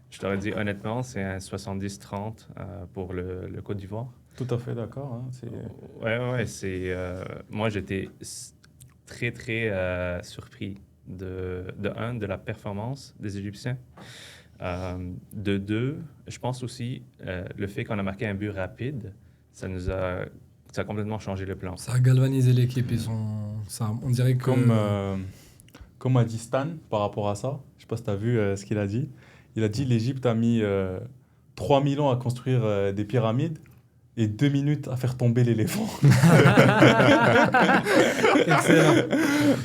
je t'aurais dit honnêtement, c'est un 70-30 pour le Côte d'Ivoire. Tout à fait d'accord. Hein, Ouais, c'est... moi, j'étais très, très surpris de la performance des Égyptiens. De deux, je pense aussi le fait qu'on a marqué un but rapide, ça a complètement changé le plan. Ça a galvanisé l'équipe, on dirait que... Comme a dit Stan par rapport à ça. Je sais pas si tu as vu ce qu'il a dit. Il a dit l'Égypte a mis 3000 ans à construire des pyramides et 2 minutes à faire tomber l'éléphant. Excellent.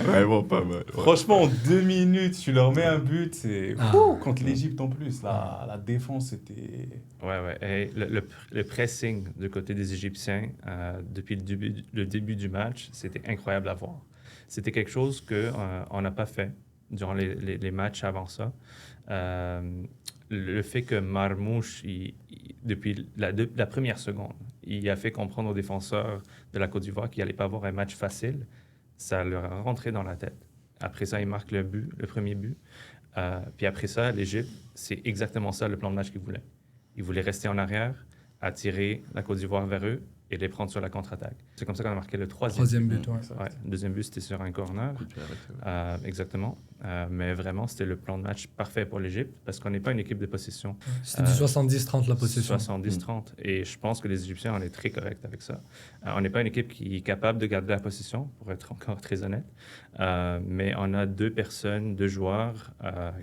Vraiment pas mal. Ouais. Franchement, en 2 minutes, tu leur mets un but. C'est Ah. fou contre l'Égypte en plus. La défense, c'était... Ouais. Et le pressing du côté des Égyptiens depuis le début du match, c'était incroyable à voir. C'était quelque chose qu'on n'a pas fait durant les matchs avant ça. Le fait que Marmouche, depuis la première seconde, il a fait comprendre aux défenseurs de la Côte d'Ivoire qu'il n'allait pas avoir un match facile, ça leur a rentré dans la tête. Après ça, il marque le premier but. Puis après ça, l'Égypte, c'est exactement ça le plan de match qu'ils voulaient. Ils voulaient rester en arrière, attirer la Côte d'Ivoire vers eux et les prendre sur la contre-attaque. C'est comme ça qu'on a marqué le troisième Troisième but, ouais. Ouais, le deuxième but, c'était sur un corner. Coup de pied arrêté, ouais. Exactement. Mais vraiment, c'était le plan de match parfait pour l'Égypte parce qu'on n'est pas une équipe de possession. C'était du 70-30 la possession. 70-30. Et je pense que les Égyptiens, on est très corrects avec ça. On n'est pas une équipe qui est capable de garder la possession, pour être encore très honnête. Mais on a deux joueurs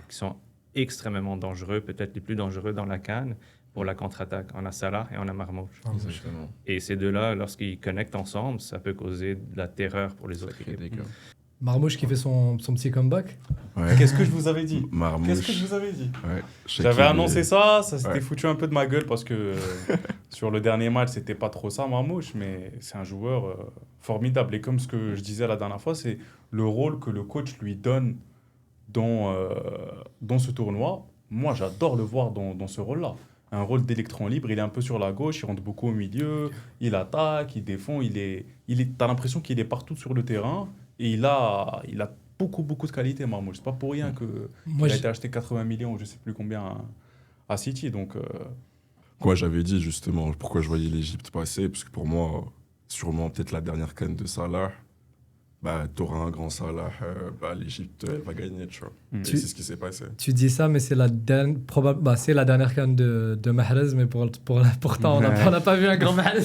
qui sont extrêmement dangereux, peut-être les plus dangereux dans la CAN pour la contre-attaque. On a Salah et on a Marmouche. Exactement. Et ces deux-là, lorsqu'ils connectent ensemble, ça peut causer de la terreur pour les autres Très équipes. dégâts. Marmouche qui fait son petit comeback. Ouais. Qu'est-ce que je vous avais dit Marmouche. Qu'est-ce que je vous avais dit Ouais. Je sais J'avais qu'il annoncé est- ça s'était Ouais. foutu un peu de ma gueule parce que sur le dernier match, c'était pas trop ça, Marmouche, mais c'est un joueur formidable. Et comme ce que je disais la dernière fois, c'est le rôle que le coach lui donne dans ce tournoi. Moi, j'adore le voir dans ce rôle-là. Un rôle d'électron libre, il est un peu sur la gauche, il rentre beaucoup au milieu, il attaque, il défend, t'as l'impression qu'il est partout sur le terrain et il a beaucoup, beaucoup de qualité, Marmouche. C'est pas pour rien qu'il Moi, a été acheté 80 millions, je sais plus combien, à City. Donc, Quoi, j'avais dit justement pourquoi je voyais l'Égypte passer, parce que pour moi, sûrement peut-être la dernière canne de Salah, bah, t'auras un grand Salah, bah, l'Égypte elle va gagner, tu vois. Mm. Et Tu- c'est ce qui s'est passé. tu dis ça, mais c'est c'est la dernière canne de Mahrez, mais pourtant, on n'a pas vu un grand Mahrez.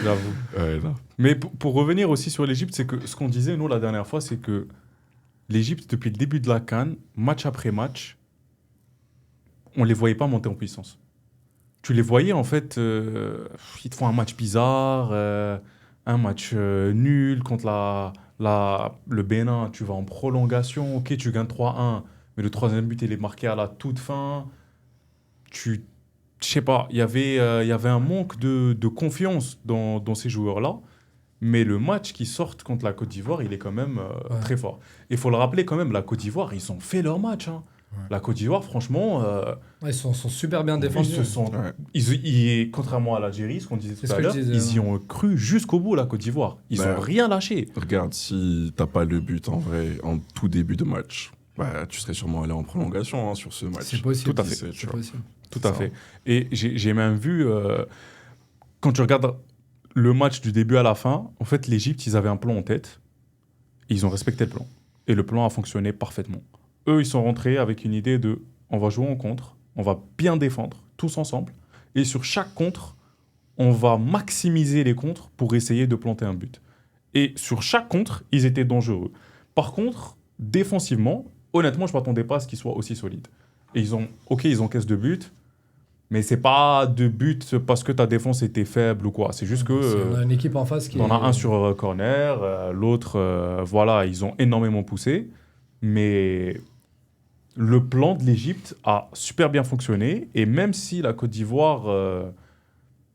j'avoue. Ouais, là. Mais pour revenir aussi sur l'Égypte, c'est que ce qu'on disait, nous, la dernière fois, c'est que l'Égypte, depuis le début de la CAN, match après match, on les voyait pas monter en puissance. Tu les voyais, en fait, ils te font un match bizarre, un match nul contre le Bénin, tu vas en prolongation, ok, tu gagnes 3-1, mais le troisième but, il est marqué à la toute fin. Je sais pas, il y avait un manque de confiance dans ces joueurs-là, mais le match qui sort contre la Côte d'Ivoire, il est quand même Ouais. très fort. Il faut le rappeler quand même, la Côte d'Ivoire, ils ont fait leur match, hein. Ouais. La Côte d'Ivoire, franchement, Ouais, ils sont super bien ils défendus. se sont... Ouais. contrairement à l'Algérie, ce qu'on disait C'est tout ce à que je l'heure, disais, ils y ouais. ont cru jusqu'au bout, la Côte d'Ivoire. Ils Bah, ont rien lâché. Regarde, si t'as pas le but en vrai, en tout début de match, bah, tu serais sûrement allé en prolongation hein, sur ce match. C'est possible. Tout à fait. Tu C'est vois. possible. Tout C'est à ça. fait. Et j'ai même vu, quand tu regardes le match du début à la fin, en fait, l'Égypte, ils avaient un plan en tête. Et ils ont respecté le plan. Et le plan a fonctionné parfaitement. Eux, ils sont rentrés avec une idée de on va jouer en contre, on va bien défendre, tous ensemble. Et sur chaque contre, on va maximiser les contres pour essayer de planter un but. Et sur chaque contre, ils étaient dangereux. Par contre, défensivement, honnêtement, je ne m'attendais pas à ce qu'ils soient aussi solides. Et ils encaissent 2 buts, mais c'est pas 2 buts parce que ta défense était faible ou quoi. C'est juste que On a une équipe en face qui on a est- un sur corner, l'autre, voilà, ils ont énormément poussé. Mais le plan de l'Égypte a super bien fonctionné. Et même si la Côte d'Ivoire,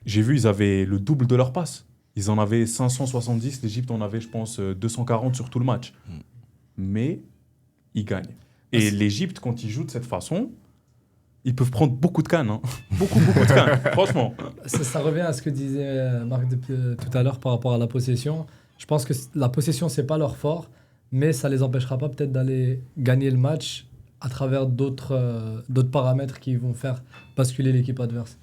j'ai vu, ils avaient le double de leur passe. Ils en avaient 570, l'Égypte en avait, je pense, 240 sur tout le match. Mm. Mais ils gagnent. Et l'Égypte, quand ils jouent de cette façon, ils peuvent prendre beaucoup de cannes. Hein. Beaucoup de cannes, franchement. Ça revient à ce que disait Marc tout à l'heure par rapport à la possession. Je pense que la possession, c'est pas leur fort, mais ça les empêchera pas peut-être d'aller gagner le match à travers d'autres paramètres qui vont faire basculer l'équipe adverse.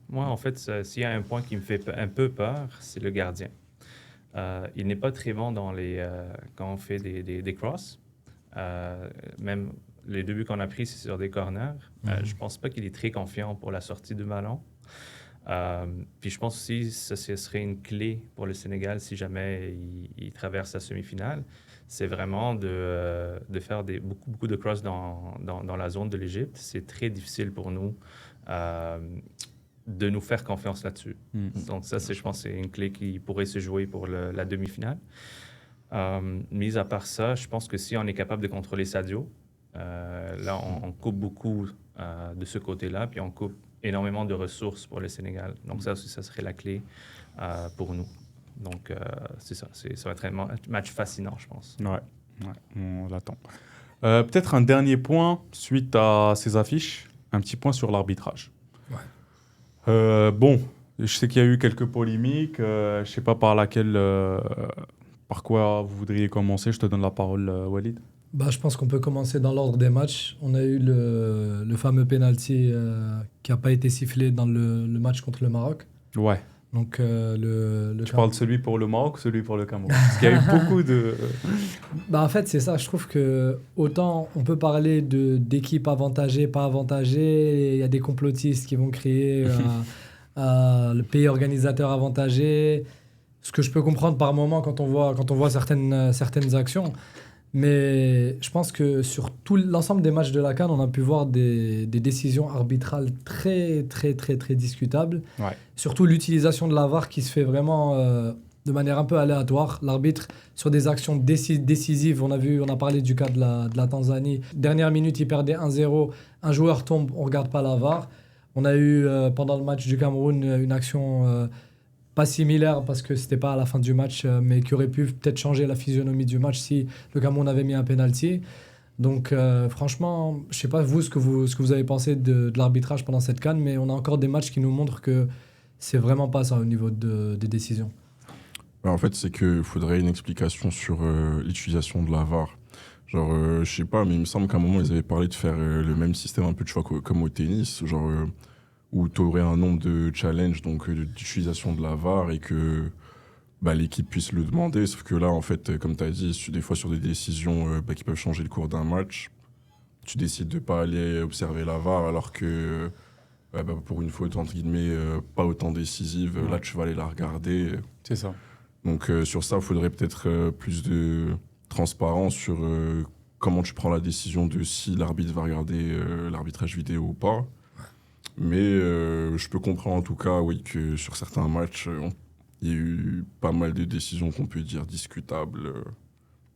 Moi, en fait, s'il y a un point qui me fait un peu peur, c'est le gardien. Il n'est pas très bon quand on fait des crosses. Même les 2 buts qu'on a pris, c'est sur des corners. Je ne pense pas qu'il est très confiant pour la sortie du ballon. Puis je pense aussi que ce serait une clé pour le Sénégal si jamais il traverse la semi-finale. C'est vraiment de faire beaucoup de crosses dans la zone de l'Égypte. C'est très difficile pour nous de nous faire confiance là-dessus. Donc ça, je pense que c'est une clé qui pourrait se jouer pour la demi-finale. Mis à part ça, je pense que si on est capable de contrôler Sadio, là, on coupe beaucoup de ce côté-là, puis on coupe énormément de ressources pour le Sénégal. Donc ça aussi, ça serait la clé pour nous. Donc c'est ça, ça va être un match fascinant, je pense. Ouais, on l'attend. Peut-être un dernier point suite à ces affiches, un petit point sur l'arbitrage. Ouais. Bon, je sais qu'il y a eu quelques polémiques, je ne sais pas par quoi vous voudriez commencer. Je te donne la parole, Walid. Bah, je pense qu'on peut commencer dans l'ordre des matchs. On a eu le fameux penalty qui n'a pas été sifflé dans le match contre le Maroc. Ouais. Donc, Tu parles de celui pour le Maroc ou celui pour le Cameroun? Parce qu'il y a eu beaucoup de... Bah, en fait, c'est ça. Je trouve que autant on peut parler d'équipes avantagées, pas avantagées. Il y a des complotistes qui vont créer le pays organisateur avantagé. Ce que je peux comprendre par moment quand on voit certaines actions. Mais je pense que sur tout l'ensemble des matchs de la CAN, on a pu voir des décisions arbitrales très, très, très, très discutables. Ouais. Surtout l'utilisation de la VAR qui se fait vraiment de manière un peu aléatoire. L'arbitre, sur des actions décisives, on a parlé du cas de la Tanzanie. Dernière minute, il perdait 1-0, un joueur tombe, on ne regarde pas la VAR. On a eu, pendant le match du Cameroun, une action pas similaire parce que c'était pas à la fin du match, mais qui aurait pu peut-être changer la physionomie du match si le Cameroun avait mis un penalty. Donc franchement, je sais pas vous ce que vous avez pensé de l'arbitrage pendant cette CAN, mais on a encore des matchs qui nous montrent que c'est vraiment pas ça au niveau des décisions. En fait, c'est qu'il faudrait une explication sur l'utilisation de la VAR. Genre, je sais pas, mais il me semble qu'à un moment, ils avaient parlé de faire le même système un peu, tu vois, comme au tennis, genre, où tu aurais un nombre de challenges, donc d'utilisation de la VAR, et que l'équipe puisse le demander. Sauf que là, en fait, comme tu as dit, des fois sur des décisions qui peuvent changer le cours d'un match, tu décides de pas aller observer la VAR, alors que pour une faute, entre guillemets, pas autant décisive, là, tu vas aller la regarder. C'est ça. Donc sur ça, il faudrait peut-être plus de transparence sur comment tu prends la décision de si l'arbitre va regarder l'arbitrage vidéo ou pas. Mais je peux comprendre en tout cas, oui, que sur certains matchs, il y a eu pas mal de décisions qu'on peut dire discutables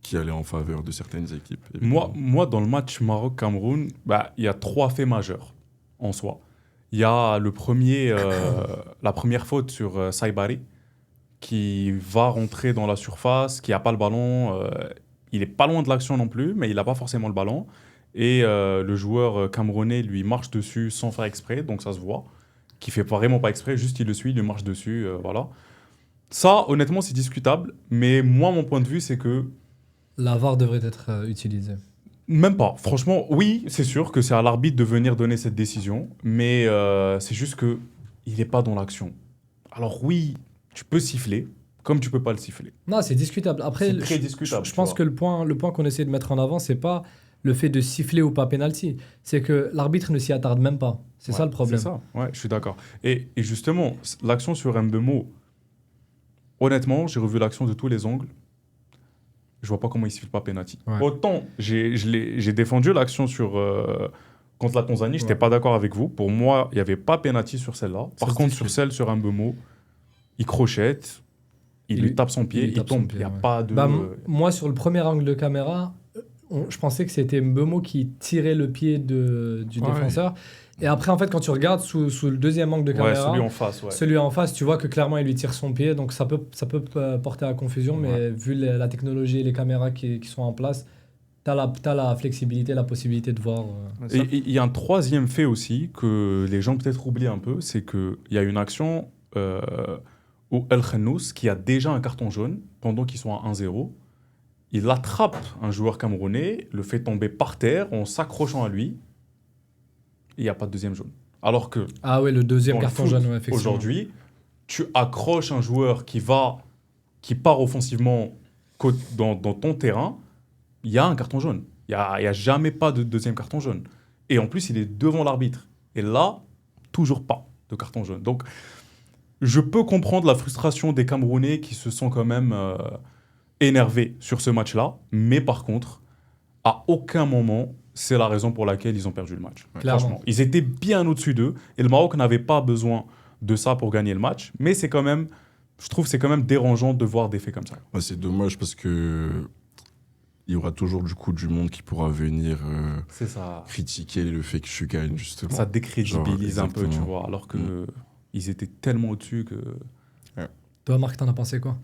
qui allaient en faveur de certaines équipes. Moi, dans le match Maroc-Cameroun, il y a 3 faits majeurs en soi. Il y a le premier, la première faute sur Saibari, qui va rentrer dans la surface, qui n'a pas le ballon. Il n'est pas loin de l'action non plus, mais il n'a pas forcément le ballon. Et le joueur camerounais lui marche dessus sans faire exprès, donc ça se voit. Qui fait vraiment pas exprès, juste il le suit, il lui marche dessus, voilà. Ça, honnêtement, c'est discutable, mais moi, mon point de vue, c'est que... La VAR devrait être utilisée. Même pas. Franchement, oui, c'est sûr que c'est à l'arbitre de venir donner cette décision, mais c'est juste qu'il n'est pas dans l'action. Alors oui, tu peux siffler, comme tu peux pas le siffler. Non, c'est discutable. Après, c'est très discutable. Je pense que le point qu'on essaie de mettre en avant, c'est pas le fait de siffler ou pas penalty. C'est que l'arbitre ne s'y attarde même pas. C'est ça le problème. C'est ça, ouais, je suis d'accord. Et justement, l'action sur Mbemo, honnêtement, j'ai revu l'action de tous les angles. Je vois pas comment il siffle pas penalty. Ouais. Autant, j'ai défendu l'action sur... contre la Tanzanie, j'étais pas d'accord avec vous. Pour moi, il n'y avait pas penalty sur celle-là. Par contre, sur celle sur Mbemo, il crochette, il lui tape son pied, il tombe. Il n'y a pas de... Moi, sur le premier angle de caméra, je pensais que c'était Mbemo qui tirait le pied du défenseur. Et après, en fait, quand tu regardes sous le deuxième angle de caméra, celui en face, tu vois que clairement, il lui tire son pied. Donc, ça peut porter à confusion. Mais vu la technologie et les caméras qui sont en place, tu as la flexibilité, la possibilité de voir. Et il y a un troisième fait aussi que les gens peut-être oublient un peu, c'est qu'il y a une action où El Khannous, qui a déjà un carton jaune, pendant qu'ils sont à 1-0, il attrape un joueur camerounais, le fait tomber par terre en s'accrochant à lui. Il n'y a pas de deuxième jaune. Alors que... Ah ouais, le deuxième carton jaune, ouais, effectivement. Aujourd'hui, tu accroches un joueur qui part offensivement dans ton terrain, il y a un carton jaune. Il n'y a jamais pas de deuxième carton jaune. Et en plus, il est devant l'arbitre. Et là, toujours pas de carton jaune. Donc, je peux comprendre la frustration des Camerounais qui se sont quand même énervés sur ce match-là. Mais par contre, à aucun moment... c'est la raison pour laquelle ils ont perdu le match. Franchement, ils étaient bien au-dessus d'eux et le Maroc n'avait pas besoin de ça pour gagner le match. Mais c'est quand même, je trouve, c'est quand même dérangeant de voir des faits comme ça. Ouais, c'est dommage parce que il y aura toujours du coup du monde qui pourra venir critiquer le fait que je gagne justement. Ça décrédibilise un peu, tu vois, alors que ils étaient tellement au-dessus que. Ouais. Toi, Marc, t'en as pensé quoi?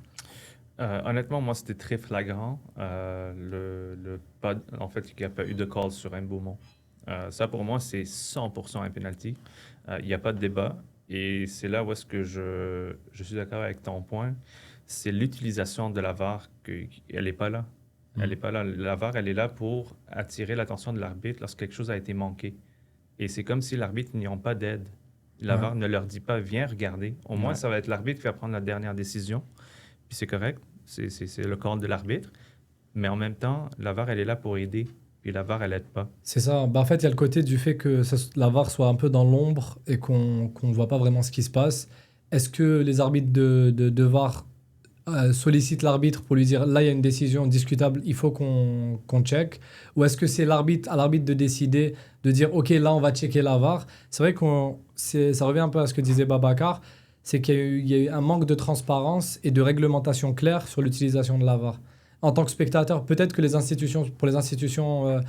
Honnêtement, moi, c'était très flagrant. En fait, qu'il n'y a pas eu de call sur Mbemo. Ça, pour moi, c'est 100% un penalty. Il n'y a pas de débat. Et c'est là où est-ce que je suis d'accord avec ton point. C'est l'utilisation de la VAR. Elle n'est pas là. Elle n'est pas là. La VAR, elle est là pour attirer l'attention de l'arbitre lorsque quelque chose a été manqué. Et c'est comme si l'arbitre n'y a pas d'aide. La VAR ne leur dit pas, viens regarder. Au moins, ça va être l'arbitre qui va prendre la dernière décision. Puis c'est correct, c'est le call de l'arbitre. Mais en même temps, la VAR, elle est là pour aider. Puis la VAR, elle aide pas. C'est ça. En fait, il y a le côté du fait que la VAR soit un peu dans l'ombre et qu'on ne voit pas vraiment ce qui se passe. Est-ce que les arbitres de VAR sollicitent l'arbitre pour lui dire là, il y a une décision discutable, il faut qu'on check? Ou est-ce que c'est à l'arbitre de décider, de dire ok, là, on va checker la VAR? C'est vrai ça revient un peu à ce que disait Babacar. c'est qu'il y a eu un manque de transparence et de réglementation claire sur l'utilisation de la VAR. En tant que spectateur, peut-être que pour les institutions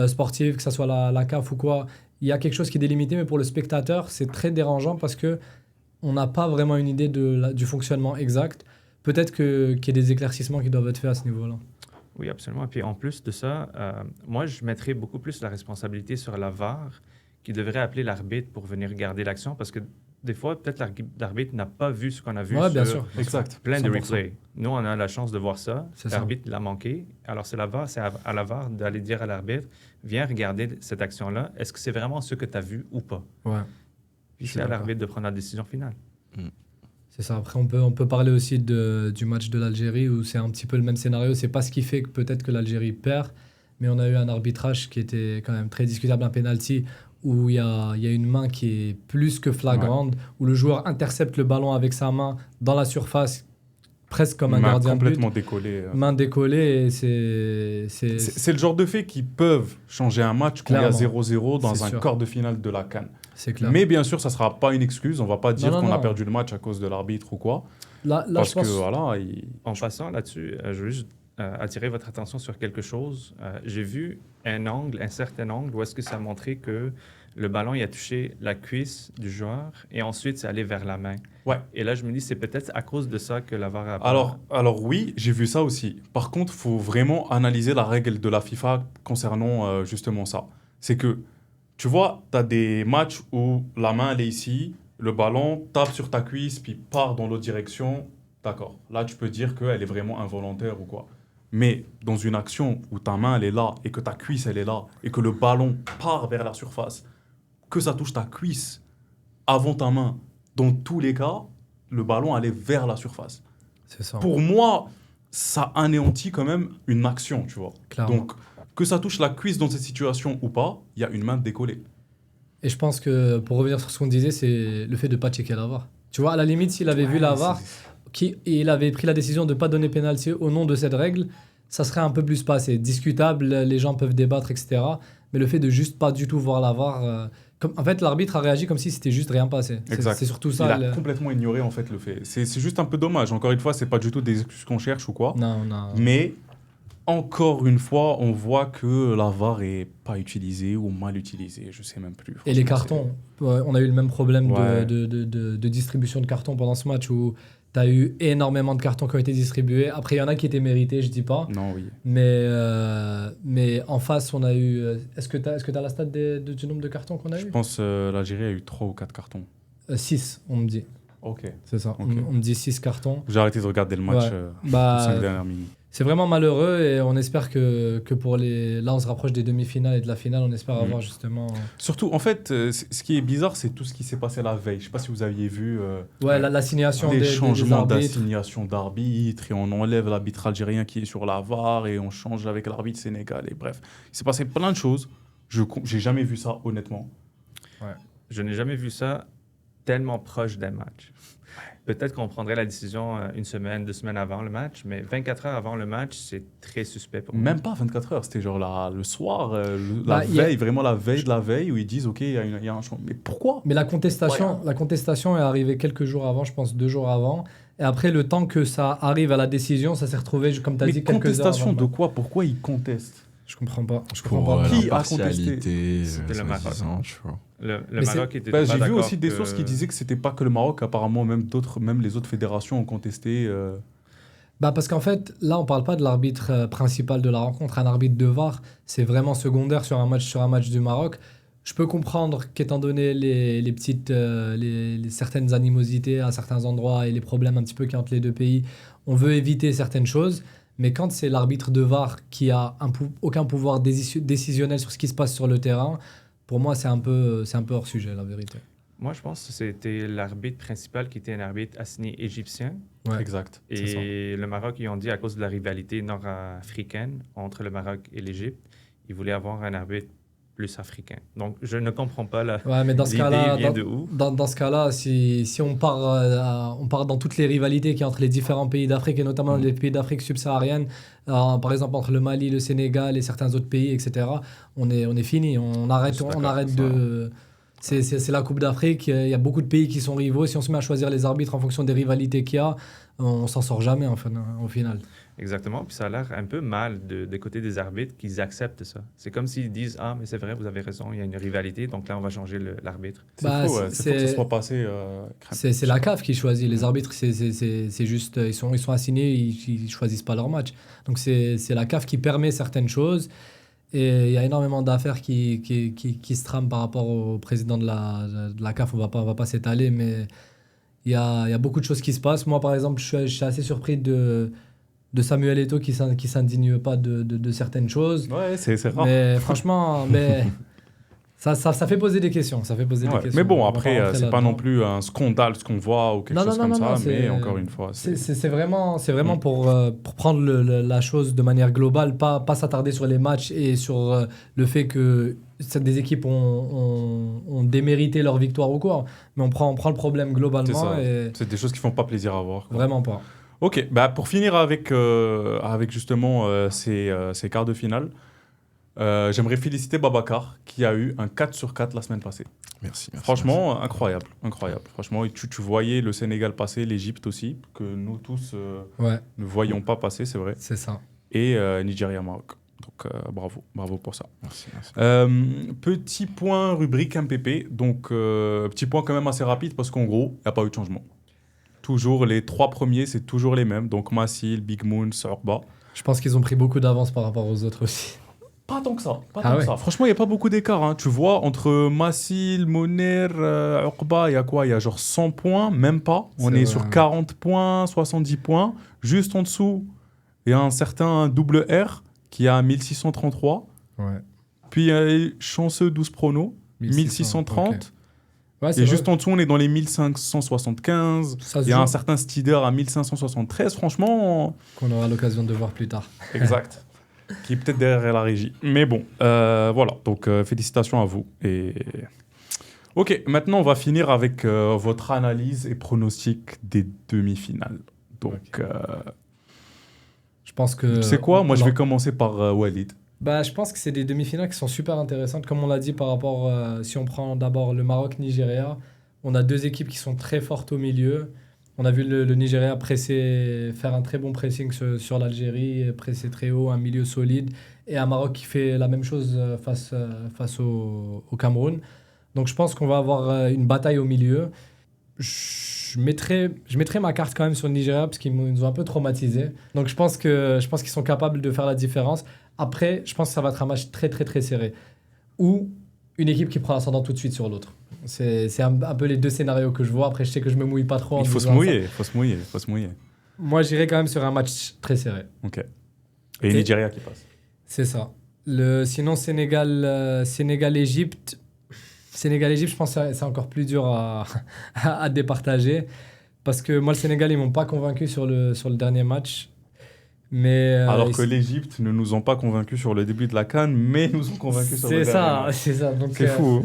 sportives, que ce soit la CAF ou quoi, il y a quelque chose qui est délimité, mais pour le spectateur, c'est très dérangeant parce qu'on n'a pas vraiment une idée du fonctionnement exact. Peut-être qu'il y a des éclaircissements qui doivent être faits à ce niveau-là. Oui, absolument. Et puis en plus de ça, moi, je mettrais beaucoup plus la responsabilité sur la VAR qui devrait appeler l'arbitre pour venir regarder l'action parce que des fois, peut-être l'arbitre n'a pas vu ce qu'on a vu Bien sur sûr. Exact. plein de 100%. replays. Nous, on a la chance de voir ça. C'est ça. L'arbitre l'a manqué. Alors, c'est à la VAR d'aller dire à l'arbitre, viens regarder cette action-là. Est-ce que c'est vraiment ce que tu as vu ou pas? Ouais. Puis Je suis c'est à d'accord. l'arbitre de prendre la décision finale. C'est ça. Après, on peut parler aussi du match de l'Algérie où c'est un petit peu le même scénario. C'est pas ce qui fait que peut-être que l'Algérie perd, mais on a eu un arbitrage qui était quand même très discutable, un penalty où il y a une main qui est plus que flagrante, où le joueur intercepte le ballon avec sa main dans la surface, presque comme un Main gardien de but. complètement décollée. Main décollée, et C'est le genre de faits qui peuvent changer un match quand il y a Clairement. 0-0 dans C'est un sûr. quart de finale de la CAN. c'est clair. Mais bien sûr, ça ne sera pas une excuse. On ne va pas dire Non, qu'on a non. perdu le match à cause de l'arbitre ou quoi. Là, Parce je pense... que voilà, En passant là-dessus, je veux juste attirer votre attention sur quelque chose. J'ai vu un certain angle, où est-ce que ça montrait que le ballon il a touché la cuisse du joueur et ensuite c'est allé vers la main. Ouais. Et là, je me dis, c'est peut-être à cause de ça que la VAR a pas... Alors oui, j'ai vu ça aussi. Par contre, il faut vraiment analyser la règle de la FIFA concernant justement ça. C'est que, tu vois, tu as des matchs où la main, elle est ici, le ballon tape sur ta cuisse, puis part dans l'autre direction. D'accord. Là, tu peux dire qu'elle est vraiment involontaire ou quoi. Mais dans une action où ta main, elle est là, et que ta cuisse, elle est là, et que le ballon part vers la surface, que ça touche ta cuisse avant ta main, dans tous les cas, le ballon allait vers la surface. C'est ça. Pour moi, ça anéantit quand même une action, tu vois. Clairement. Donc, que ça touche la cuisse dans cette situation ou pas, il y a une main décollée. Et je pense que, pour revenir sur ce qu'on disait, c'est le fait de ne pas checker la VAR. Tu vois, à la limite, s'il avait vu la VAR, et il avait pris la décision de ne pas donner pénalty au nom de cette règle, ça serait un peu plus passé. Discutable, les gens peuvent débattre, etc. Mais le fait de juste pas du tout voir la VAR... en fait, l'arbitre a réagi comme si c'était juste rien passé. Exact. C'est surtout ça. Il a complètement ignoré en fait le fait. C'est juste un peu dommage. Encore une fois, c'est pas du tout des excuses qu'on cherche ou quoi. Non, non. Mais encore une fois, on voit que la VAR est pas utilisée ou mal utilisée. Je sais même plus. Et les Franchement, cartons, on a eu le même problème Ouais. de distribution de cartons pendant ce match où tu as eu énormément de cartons qui ont été distribués. Après, il y en a qui étaient mérités, je dis pas. Non, oui. Mais en face, on a eu... Est-ce que tu as la stat du nombre de cartons qu'on a Je eu pense l'Algérie a eu 3 ou 4 cartons. 6, on me dit. Ok. C'est ça. Ok. On me dit 6 cartons. J'ai arrêté de regarder le match Ouais. aux Bah, 5 dernières minutes. c'est vraiment malheureux et on espère que pour les... Là, on se rapproche des demi-finales et de la finale. On espère avoir justement... Surtout, en fait, ce qui est bizarre, c'est tout ce qui s'est passé la veille. Je sais pas si vous aviez vu l'assignation les des changements arbitres. d'assignation d'arbitre et on enlève l'arbitre algérien qui est sur la VAR et on change avec l'arbitre sénégalais. Bref, il s'est passé plein de choses. J'ai jamais vu ça, honnêtement. Je n'ai jamais vu ça tellement proche d'un match. Peut-être qu'on prendrait la décision une semaine, 2 semaines avant le match, mais 24 heures avant le match, c'est très suspect pour moi. Même pas 24 heures, c'était genre le soir, Bah, la veille, vraiment la veille de la veille, où ils disent, OK, il y a un changement. Mais pourquoi? Mais la contestation est arrivée quelques jours avant, je pense 2 jours avant. Et après, le temps que ça arrive à la décision, ça s'est retrouvé, comme tu as Mais dit, quelques heures contestation avant. de quoi? Pourquoi ils contestent? Je comprends pas. Pour Qui a l'impartialité, C'était le Maroc. soi-disant, tu vois. Le Mais Maroc était Bah, pas j'ai vu d'accord aussi des que- sources qui disaient que c'était pas que le Maroc, apparemment même les autres fédérations ont contesté. Bah parce qu'en fait, là, on parle pas de l'arbitre principal de la rencontre. Un arbitre de VAR, c'est vraiment secondaire sur un match du Maroc. Je peux comprendre qu'étant donné les petites, les certaines animosités à certains endroits et les problèmes un petit peu qu'il y a entre les deux pays, on veut éviter certaines choses. Mais quand c'est l'arbitre de VAR qui a aucun pouvoir décisionnel sur ce qui se passe sur le terrain, pour moi, c'est un peu hors sujet, la vérité. Moi, je pense que c'était l'arbitre principal qui était un arbitre assigné égyptien. Ouais. Exact. c'est ça. Et le Maroc, ils ont dit, à cause de la rivalité nord-africaine entre le Maroc et l'Égypte, ils voulaient avoir un arbitre plus africain. Donc, je ne comprends pas la... Ouais, mais dans ce L'idée cas-là, vient de où? dans ce cas-là, si on part dans toutes les rivalités qu'il y a entre les différents pays d'Afrique et notamment les pays d'Afrique subsaharienne, par exemple entre le Mali, le Sénégal et certains autres pays, etc., on est fini. On arrête Je suis d'accord on arrête avec ça. C'est la Coupe d'Afrique, il y a beaucoup de pays qui sont rivaux. Si on se met à choisir les arbitres en fonction des rivalités qu'il y a, on s'en sort jamais au final. Exactement. Puis ça a l'air un peu mal des côtés des arbitres qu'ils acceptent ça. C'est comme s'ils disent « Ah, mais c'est vrai, vous avez raison, il y a une rivalité, donc là, on va changer l'arbitre. » C'est faux, ouais. C'est pour que ça soit passé. C'est la CAF qui choisit. Les arbitres, c'est juste, ils sont assignés, ils choisissent pas leur match. Donc c'est la CAF qui permet certaines choses. Et il y a énormément d'affaires qui se trament par rapport au président de la CAF. On va pas s'étaler, mais il y a beaucoup de choses qui se passent. Moi, par exemple, je suis assez surpris de Samuel Eto'o qui s'indigne pas de certaines choses. Ouais, c'est rare. Mais franchement, ça fait poser des questions. Ça fait poser des questions. Mais bon, On va après, rentrer c'est pas là-dedans. non plus un scandale ce qu'on voit ou quelque chose comme ça. Mais encore une fois, c'est vraiment pour prendre la chose de manière globale, pas s'attarder sur les matchs et sur le fait que des équipes ont démérité leur victoire ou quoi. Mais on prend le problème globalement. C'est des choses qui font pas plaisir à voir, quoi. Vraiment pas. Ok, pour finir avec justement ces quarts de finale, j'aimerais féliciter Babacar qui a eu un 4 sur 4 la semaine passée. Merci. Franchement, incroyable. Franchement, tu voyais le Sénégal passer, l'Égypte aussi, que nous tous ne voyions pas passer, c'est vrai. C'est ça. Et Nigeria-Maroc. Donc bravo pour ça. Merci. Petit point rubrique MPP, donc petit point quand même assez rapide parce qu'en gros, il n'y a pas eu de changement. Toujours les 3 premiers, c'est toujours les mêmes. Donc Massil, Big Moon, Sorba. Je pense qu'ils ont pris beaucoup d'avance par rapport aux autres aussi. Pas tant que ça. Ouais. Franchement, il n'y a pas beaucoup d'écart. Hein. Tu vois, entre Massil, Moner, Orba, il y a quoi? Il y a genre 100 points, même pas. On est sur 40 points, 70 points. Juste en dessous, il y a un certain double R qui a 1633. Ouais. Puis il y a chanceux 12 pronos, 1630. Okay. Ouais, et juste en dessous, on est dans les 1575. Il y a un certain Steeder à 1573. Franchement. Qu'on aura l'occasion de voir plus tard. Exact. Qui est peut-être derrière la régie. Mais bon, voilà. Donc, félicitations à vous. Ok, maintenant, on va finir avec votre analyse et pronostic des demi-finales. Donc, je pense que. Tu sais quoi? Moi, je vais commencer par Walid. Je pense que c'est des demi-finales qui sont super intéressantes. Comme on l'a dit par rapport, si on prend d'abord le Maroc-Nigeria, on a 2 équipes qui sont très fortes au milieu. On a vu le Nigeria faire un très bon pressing sur l'Algérie, presser très haut, un milieu solide. Et un Maroc qui fait la même chose face au Cameroun. Donc je pense qu'on va avoir une bataille au milieu. Je mettrai ma carte quand même sur le Nigeria parce qu'ils nous ont un peu traumatisés. Donc je pense qu'ils sont capables de faire la différence. Après, je pense que ça va être un match très très très serré. Ou une équipe qui prend l'ascendant tout de suite sur l'autre. C'est un peu les 2 scénarios que je vois. Après, je sais que je me mouille pas trop. Il faut se mouiller. Moi, j'irai quand même sur un match très serré. Ok. Et Nigeria qui passe. C'est ça. Sinon, Sénégal-Égypte, je pense que c'est encore plus dur à départager. Parce que moi, le Sénégal, ils m'ont pas convaincu sur le dernier match. Mais, alors que l'Égypte ne nous ont pas convaincus sur le début de la CAN, mais nous ont convaincus sur le dernier match. C'est ça. Donc, c'est fou.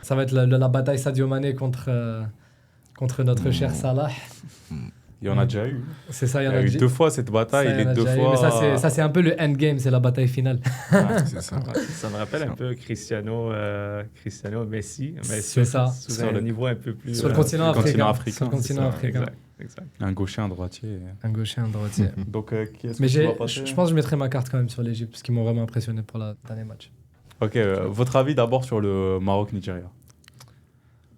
Ça va être la bataille Sadio Mané contre notre cher Salah. Il y en a déjà eu. C'est ça, il y a eu 2 fois cette bataille. Les 2 fois... Mais ça, c'est un peu le endgame, c'est la bataille finale. C'est ça. Ça me rappelle un peu Cristiano Messi. Mais c'est ça. Sur le niveau un peu plus... Sur le continent africain. Sur le continent africain. Exact. Un gaucher, un droitier. Donc, qui est-ce mais que tu vas passer? je pense que je mettrai ma carte quand même sur l'Égypte, parce qu'ils m'ont vraiment impressionné pour le dernier match. Ok, votre avis d'abord sur le Maroc-Nigeria?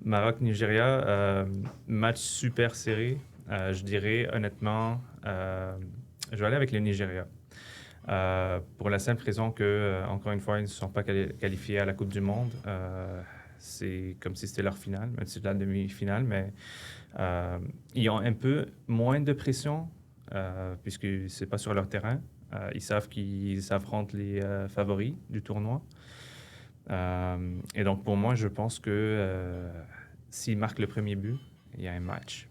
Maroc-Nigeria, match super serré. Je dirais honnêtement, je vais aller avec le Nigeria. Pour la simple raison que, encore une fois, ils ne se sont pas qualifiés à la Coupe du Monde. C'est comme si c'était leur finale, même si c'est la demi-finale, mais ils ont un peu moins de pression puisque ce n'est pas sur leur terrain. Ils savent qu'ils affrontent les favoris du tournoi. Et donc, pour moi, je pense que s'ils marquent le premier but, il y a un match.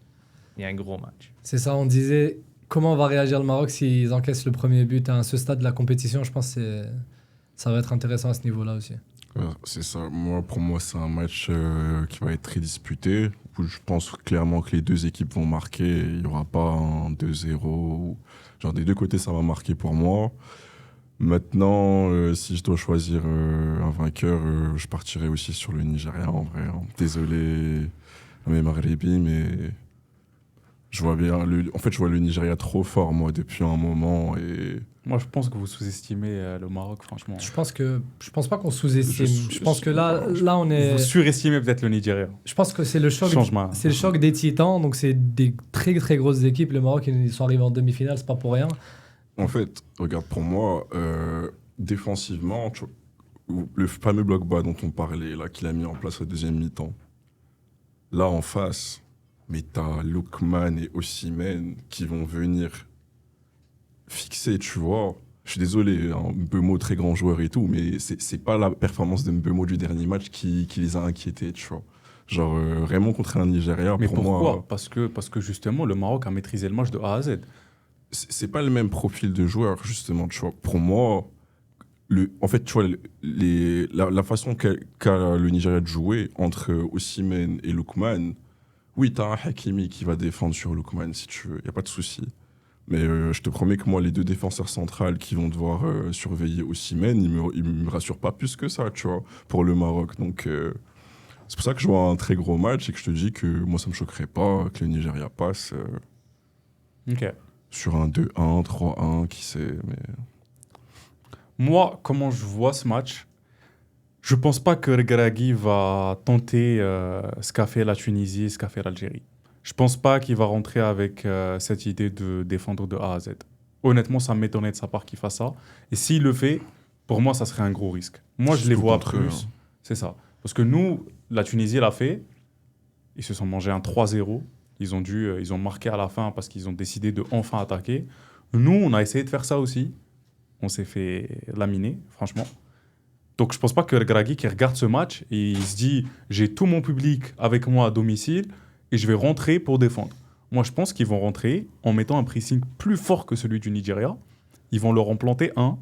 Il y a un gros match. C'est ça, on disait comment va réagir le Maroc s'ils encaissent le premier but à ce stade de la compétition. Je pense que ça va être intéressant à ce niveau-là aussi. C'est ça. Pour moi, c'est un match qui va être très disputé. Je pense clairement que les 2 équipes vont marquer. Il n'y aura pas un 2-0. Genre des 2 côtés, ça va marquer pour moi. Maintenant, si je dois choisir un vainqueur, je partirai aussi sur le Nigeria en vrai, hein. Désolé à mes Maghrébi, mais je vois bien. En fait, je vois le Nigeria trop fort, moi, depuis un moment. Et Moi, je pense que vous sous-estimez le Maroc, franchement. Je pense pas qu'on sous-estime. Je pense que là, on Vous est. surestimez peut-être le Nigeria. Je pense que Changement. c'est le choc des titans. Donc, c'est des très, très grosses équipes. Le Maroc, ils sont arrivés en demi-finale, c'est pas pour rien. en fait, regarde, pour moi, défensivement, le fameux bloc bas dont on parlait, là, qu'il a mis en place au deuxième mi-temps, là, en face, mais t'as Lookman et Osimhen qui vont venir fixer, tu vois. Je suis désolé, hein, Mbeumo, très grand joueur et tout, mais c'est pas la performance de Mbeumo du dernier match qui les a inquiétés, tu vois. Genre, vraiment contre un Nigeria, Mais pour pourquoi? moi, Parce que justement, le Maroc a maîtrisé le match de A à Z. c'est pas le même profil de joueur, justement, tu vois. Pour moi, en fait, tu vois, la façon qu'a le Nigeria de jouer entre Osimhen et Lookman, oui, t'as un Hakimi qui va défendre sur Lookman, si tu veux, y a pas de souci. Mais je te promets que moi, les deux défenseurs centrales qui vont devoir surveiller Osimhen, ils me rassurent pas plus que ça, tu vois, pour le Maroc. Donc, c'est pour ça que je vois un très gros match et que je te dis que moi, ça me choquerait pas que le Nigeria passe Ok. sur un 2-1, 3-1, qui sait. Mais Moi, comment je vois ce match, je pense pas que Regragui va tenter ce qu'a fait la Tunisie, ce qu'a fait l'Algérie. Je pense pas qu'il va rentrer avec cette idée de défendre de A à Z. Honnêtement, ça m'étonnerait de sa part qu'il fasse ça. Et s'il le fait, pour moi, ça serait un gros risque. Moi, je les surtout vois contre eux, plus. hein. C'est ça. Parce que nous, la Tunisie l'a fait. Ils se sont mangés un 3-0. Ils ont marqué à la fin parce qu'ils ont décidé de enfin attaquer. Nous, on a essayé de faire ça aussi. On s'est fait laminer, franchement. Donc je pense pas que El Gragui qui regarde ce match et il se dit j'ai tout mon public avec moi à domicile et je vais rentrer pour défendre. Moi je pense qu'ils vont rentrer en mettant un pressing plus fort que celui du Nigeria. Ils vont leur en planter un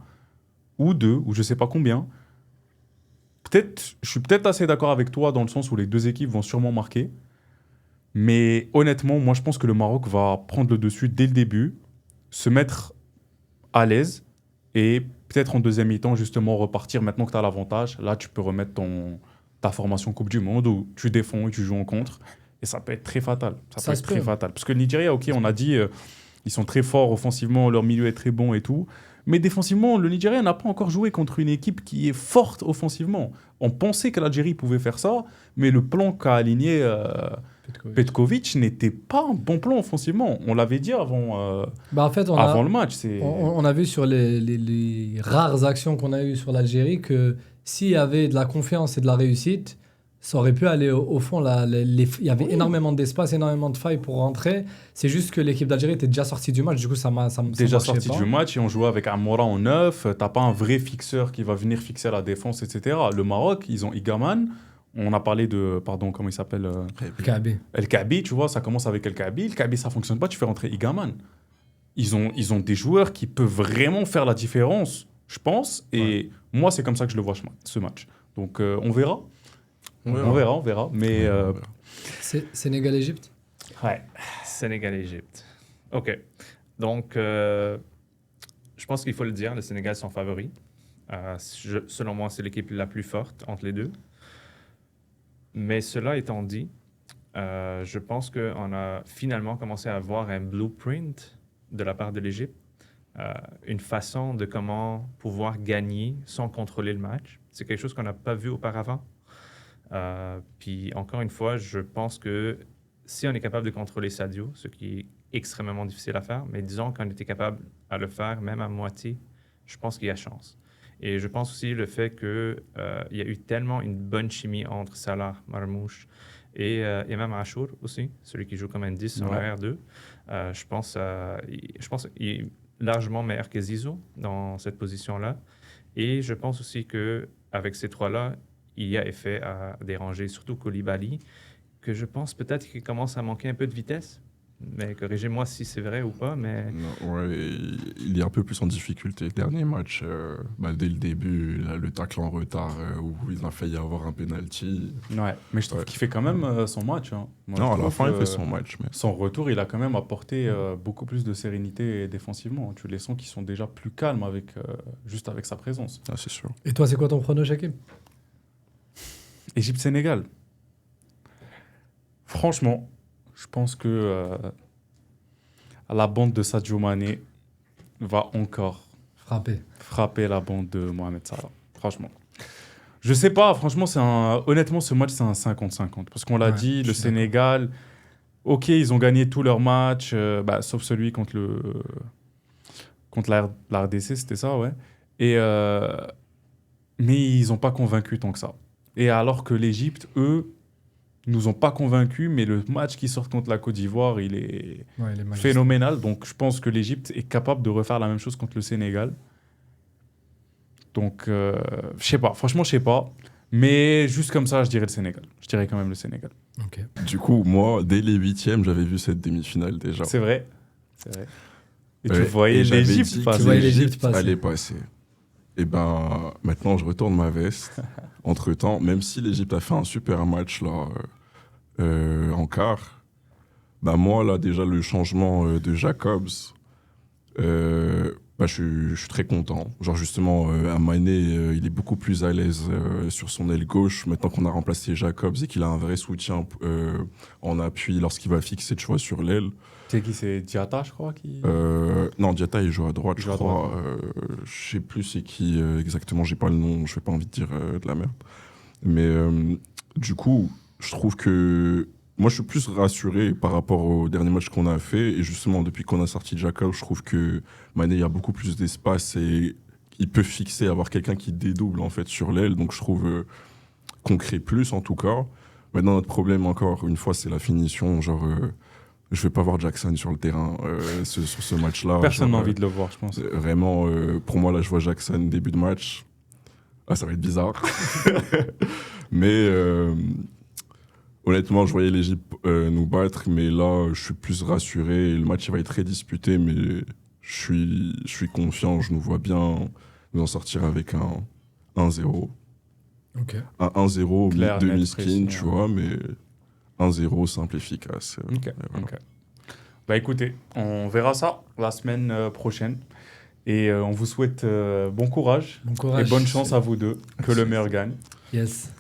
ou deux ou je sais pas combien. Peut-être, je suis peut-être assez d'accord avec toi dans le sens où les deux équipes vont sûrement marquer. Mais honnêtement, moi je pense que le Maroc va prendre le dessus dès le début, se mettre à l'aise et peut-être en deuxième mi-temps, justement, repartir maintenant que tu as l'avantage. Là, tu peux remettre ta formation Coupe du Monde où tu défends et tu joues en contre. Et ça peut être très fatal. Ça Ça peut se être très peut. fatal. Parce que le Nigeria, ok, on a dit, ils sont très forts offensivement, leur milieu est très bon et tout. Mais défensivement, le Nigeria n'a pas encore joué contre une équipe qui est forte offensivement. On pensait que l'Algérie pouvait faire ça, mais le plan qu'a aligné Petkovic n'était pas un bon plan offensivement. On l'avait dit Bah, en fait, avant le match. on a vu sur les rares actions qu'on a eues sur l'Algérie que s'il y avait de la confiance et de la réussite, ça aurait pu aller au fond. Il y avait énormément d'espace, énormément de failles pour rentrer. C'est juste que l'équipe d'Algérie était déjà sortie du match. Du coup, ça Déjà marchait sorti pas. du match et on jouait avec Amora en neuf. T'as pas un vrai fixeur qui va venir fixer la défense, etc. Le Maroc, ils ont Igaman. On a parlé de, pardon, comment il s'appelle Kaby. El Kaabi, tu vois, ça commence avec El Kaabi. El Kaabi, ça fonctionne pas, tu fais rentrer Igaman. Ils ont des joueurs qui peuvent vraiment faire la différence, je pense. Et moi, c'est comme ça que je le vois, ce match. Donc, on verra. On verra. Mais Sénégal-Égypte. ouais. Sénégal-Égypte. OK. Donc, je pense qu'il faut le dire, le Sénégal sont favoris. Selon moi, c'est l'équipe la plus forte entre les deux. Mais cela étant dit, je pense qu'on a finalement commencé à avoir un blueprint de la part de l'Égypte, une façon de comment pouvoir gagner sans contrôler le match. C'est quelque chose qu'on n'a pas vu auparavant. Puis encore une fois, je pense que si on est capable de contrôler Sadio, ce qui est extrêmement difficile à faire, mais disons qu'on était capable à le faire, même à moitié, je pense qu'il y a chance. Et je pense aussi le fait qu'il y a eu tellement une bonne chimie entre Salah, Marmouche et même Achour aussi, celui qui joue comme un 10 en Ouais. arrière 2. Je pense qu'il est largement meilleur que Zizou dans cette position-là. Et je pense aussi qu'avec ces trois-là, il y a effet à déranger, surtout Koulibaly, que je pense peut-être qu'il commence à manquer un peu de vitesse. Mais corrigez-moi si c'est vrai ou pas, mais... Non, ouais, il est un peu plus en difficulté. Dernier match, dès le début, là, le tacle en retard où il a failli avoir un penalty. Ouais, mais je trouve qu'il fait quand même son match. Hein. Moi, Non, je à la trouve fin, il que fait son match. Mais... son retour, il a quand même apporté beaucoup plus de sérénité défensivement. Tu les sens qu'ils sont déjà plus calmes juste avec sa présence. Ah, c'est sûr. Et toi, c'est quoi ton prono, Shakib? Égypte-Sénégal. Franchement, je pense que la bande de Sadio Mané va encore frapper la bande de Mohamed Salah. Franchement. Je sais pas, franchement, honnêtement, ce match, c'est un 50-50. Parce qu'on l'a dit, le Sénégal, ok, ils ont gagné tous leurs matchs, sauf celui contre la RDC, c'était ça, ouais. Mais ils n'ont pas convaincu tant que ça. Et alors que l'Égypte, eux, nous ont pas convaincus, mais le match qui sort contre la Côte d'Ivoire, il est phénoménal. Donc, je pense que l'Égypte est capable de refaire la même chose contre le Sénégal. Donc, je sais pas. Franchement, je sais pas. Mais juste comme ça, je dirais le Sénégal. Je dirais quand même le Sénégal. Okay. Du coup, moi, dès les 8e, j'avais vu cette demi-finale déjà. C'est vrai. Et tu voyais l'Égypte passer. Tu voyais l'Égypte allait passer. Et ben, maintenant, je retourne ma veste. Entre-temps, même si l'Égypte a fait un super match là, en quart, moi, là, déjà, le changement de Jacobs, je suis très content. Genre, justement, Mané, il est beaucoup plus à l'aise sur son aile gauche, maintenant qu'on a remplacé Jacobs et qu'il a un vrai soutien en appui lorsqu'il va fixer, tu vois, sur l'aile. C'est qui? C'est Diatta, je crois Non, Diatta, il joue à droite, je crois. Je sais plus c'est qui exactement, j'ai pas le nom, je n'ai pas envie de dire de la merde. Mais du coup, je trouve que moi, je suis plus rassuré par rapport au dernier match qu'on a fait. Et justement, depuis qu'on a sorti Jacob, je trouve que Mané, il y a beaucoup plus d'espace et il peut fixer, avoir quelqu'un qui dédouble en fait sur l'aile. Donc, je trouve qu'on crée plus en tout cas. Maintenant, notre problème, encore une fois, c'est la finition. Genre, je vais pas voir Jackson sur le terrain sur ce match-là. Personne n'a envie de le voir, je pense. Vraiment, pour moi, là, je vois Jackson début de match. Ah, ça va être bizarre. Mais honnêtement, je voyais l'Égypte nous battre, mais là, je suis plus rassuré. Le match il va être très disputé, mais je suis confiant. Je nous vois bien nous en sortir avec un 1-0. Okay. Un 1-0, Claire, demi-skin, tu vois, mais 1-0 simple, efficace. Ok. Voilà. Ok. Bah écoutez, on verra ça la semaine prochaine. Et on vous souhaite bon courage et bonne chance à vous deux. Que le meilleur gagne. Yes.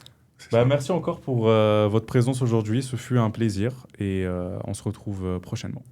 Merci encore pour votre présence aujourd'hui. Ce fut un plaisir et on se retrouve prochainement.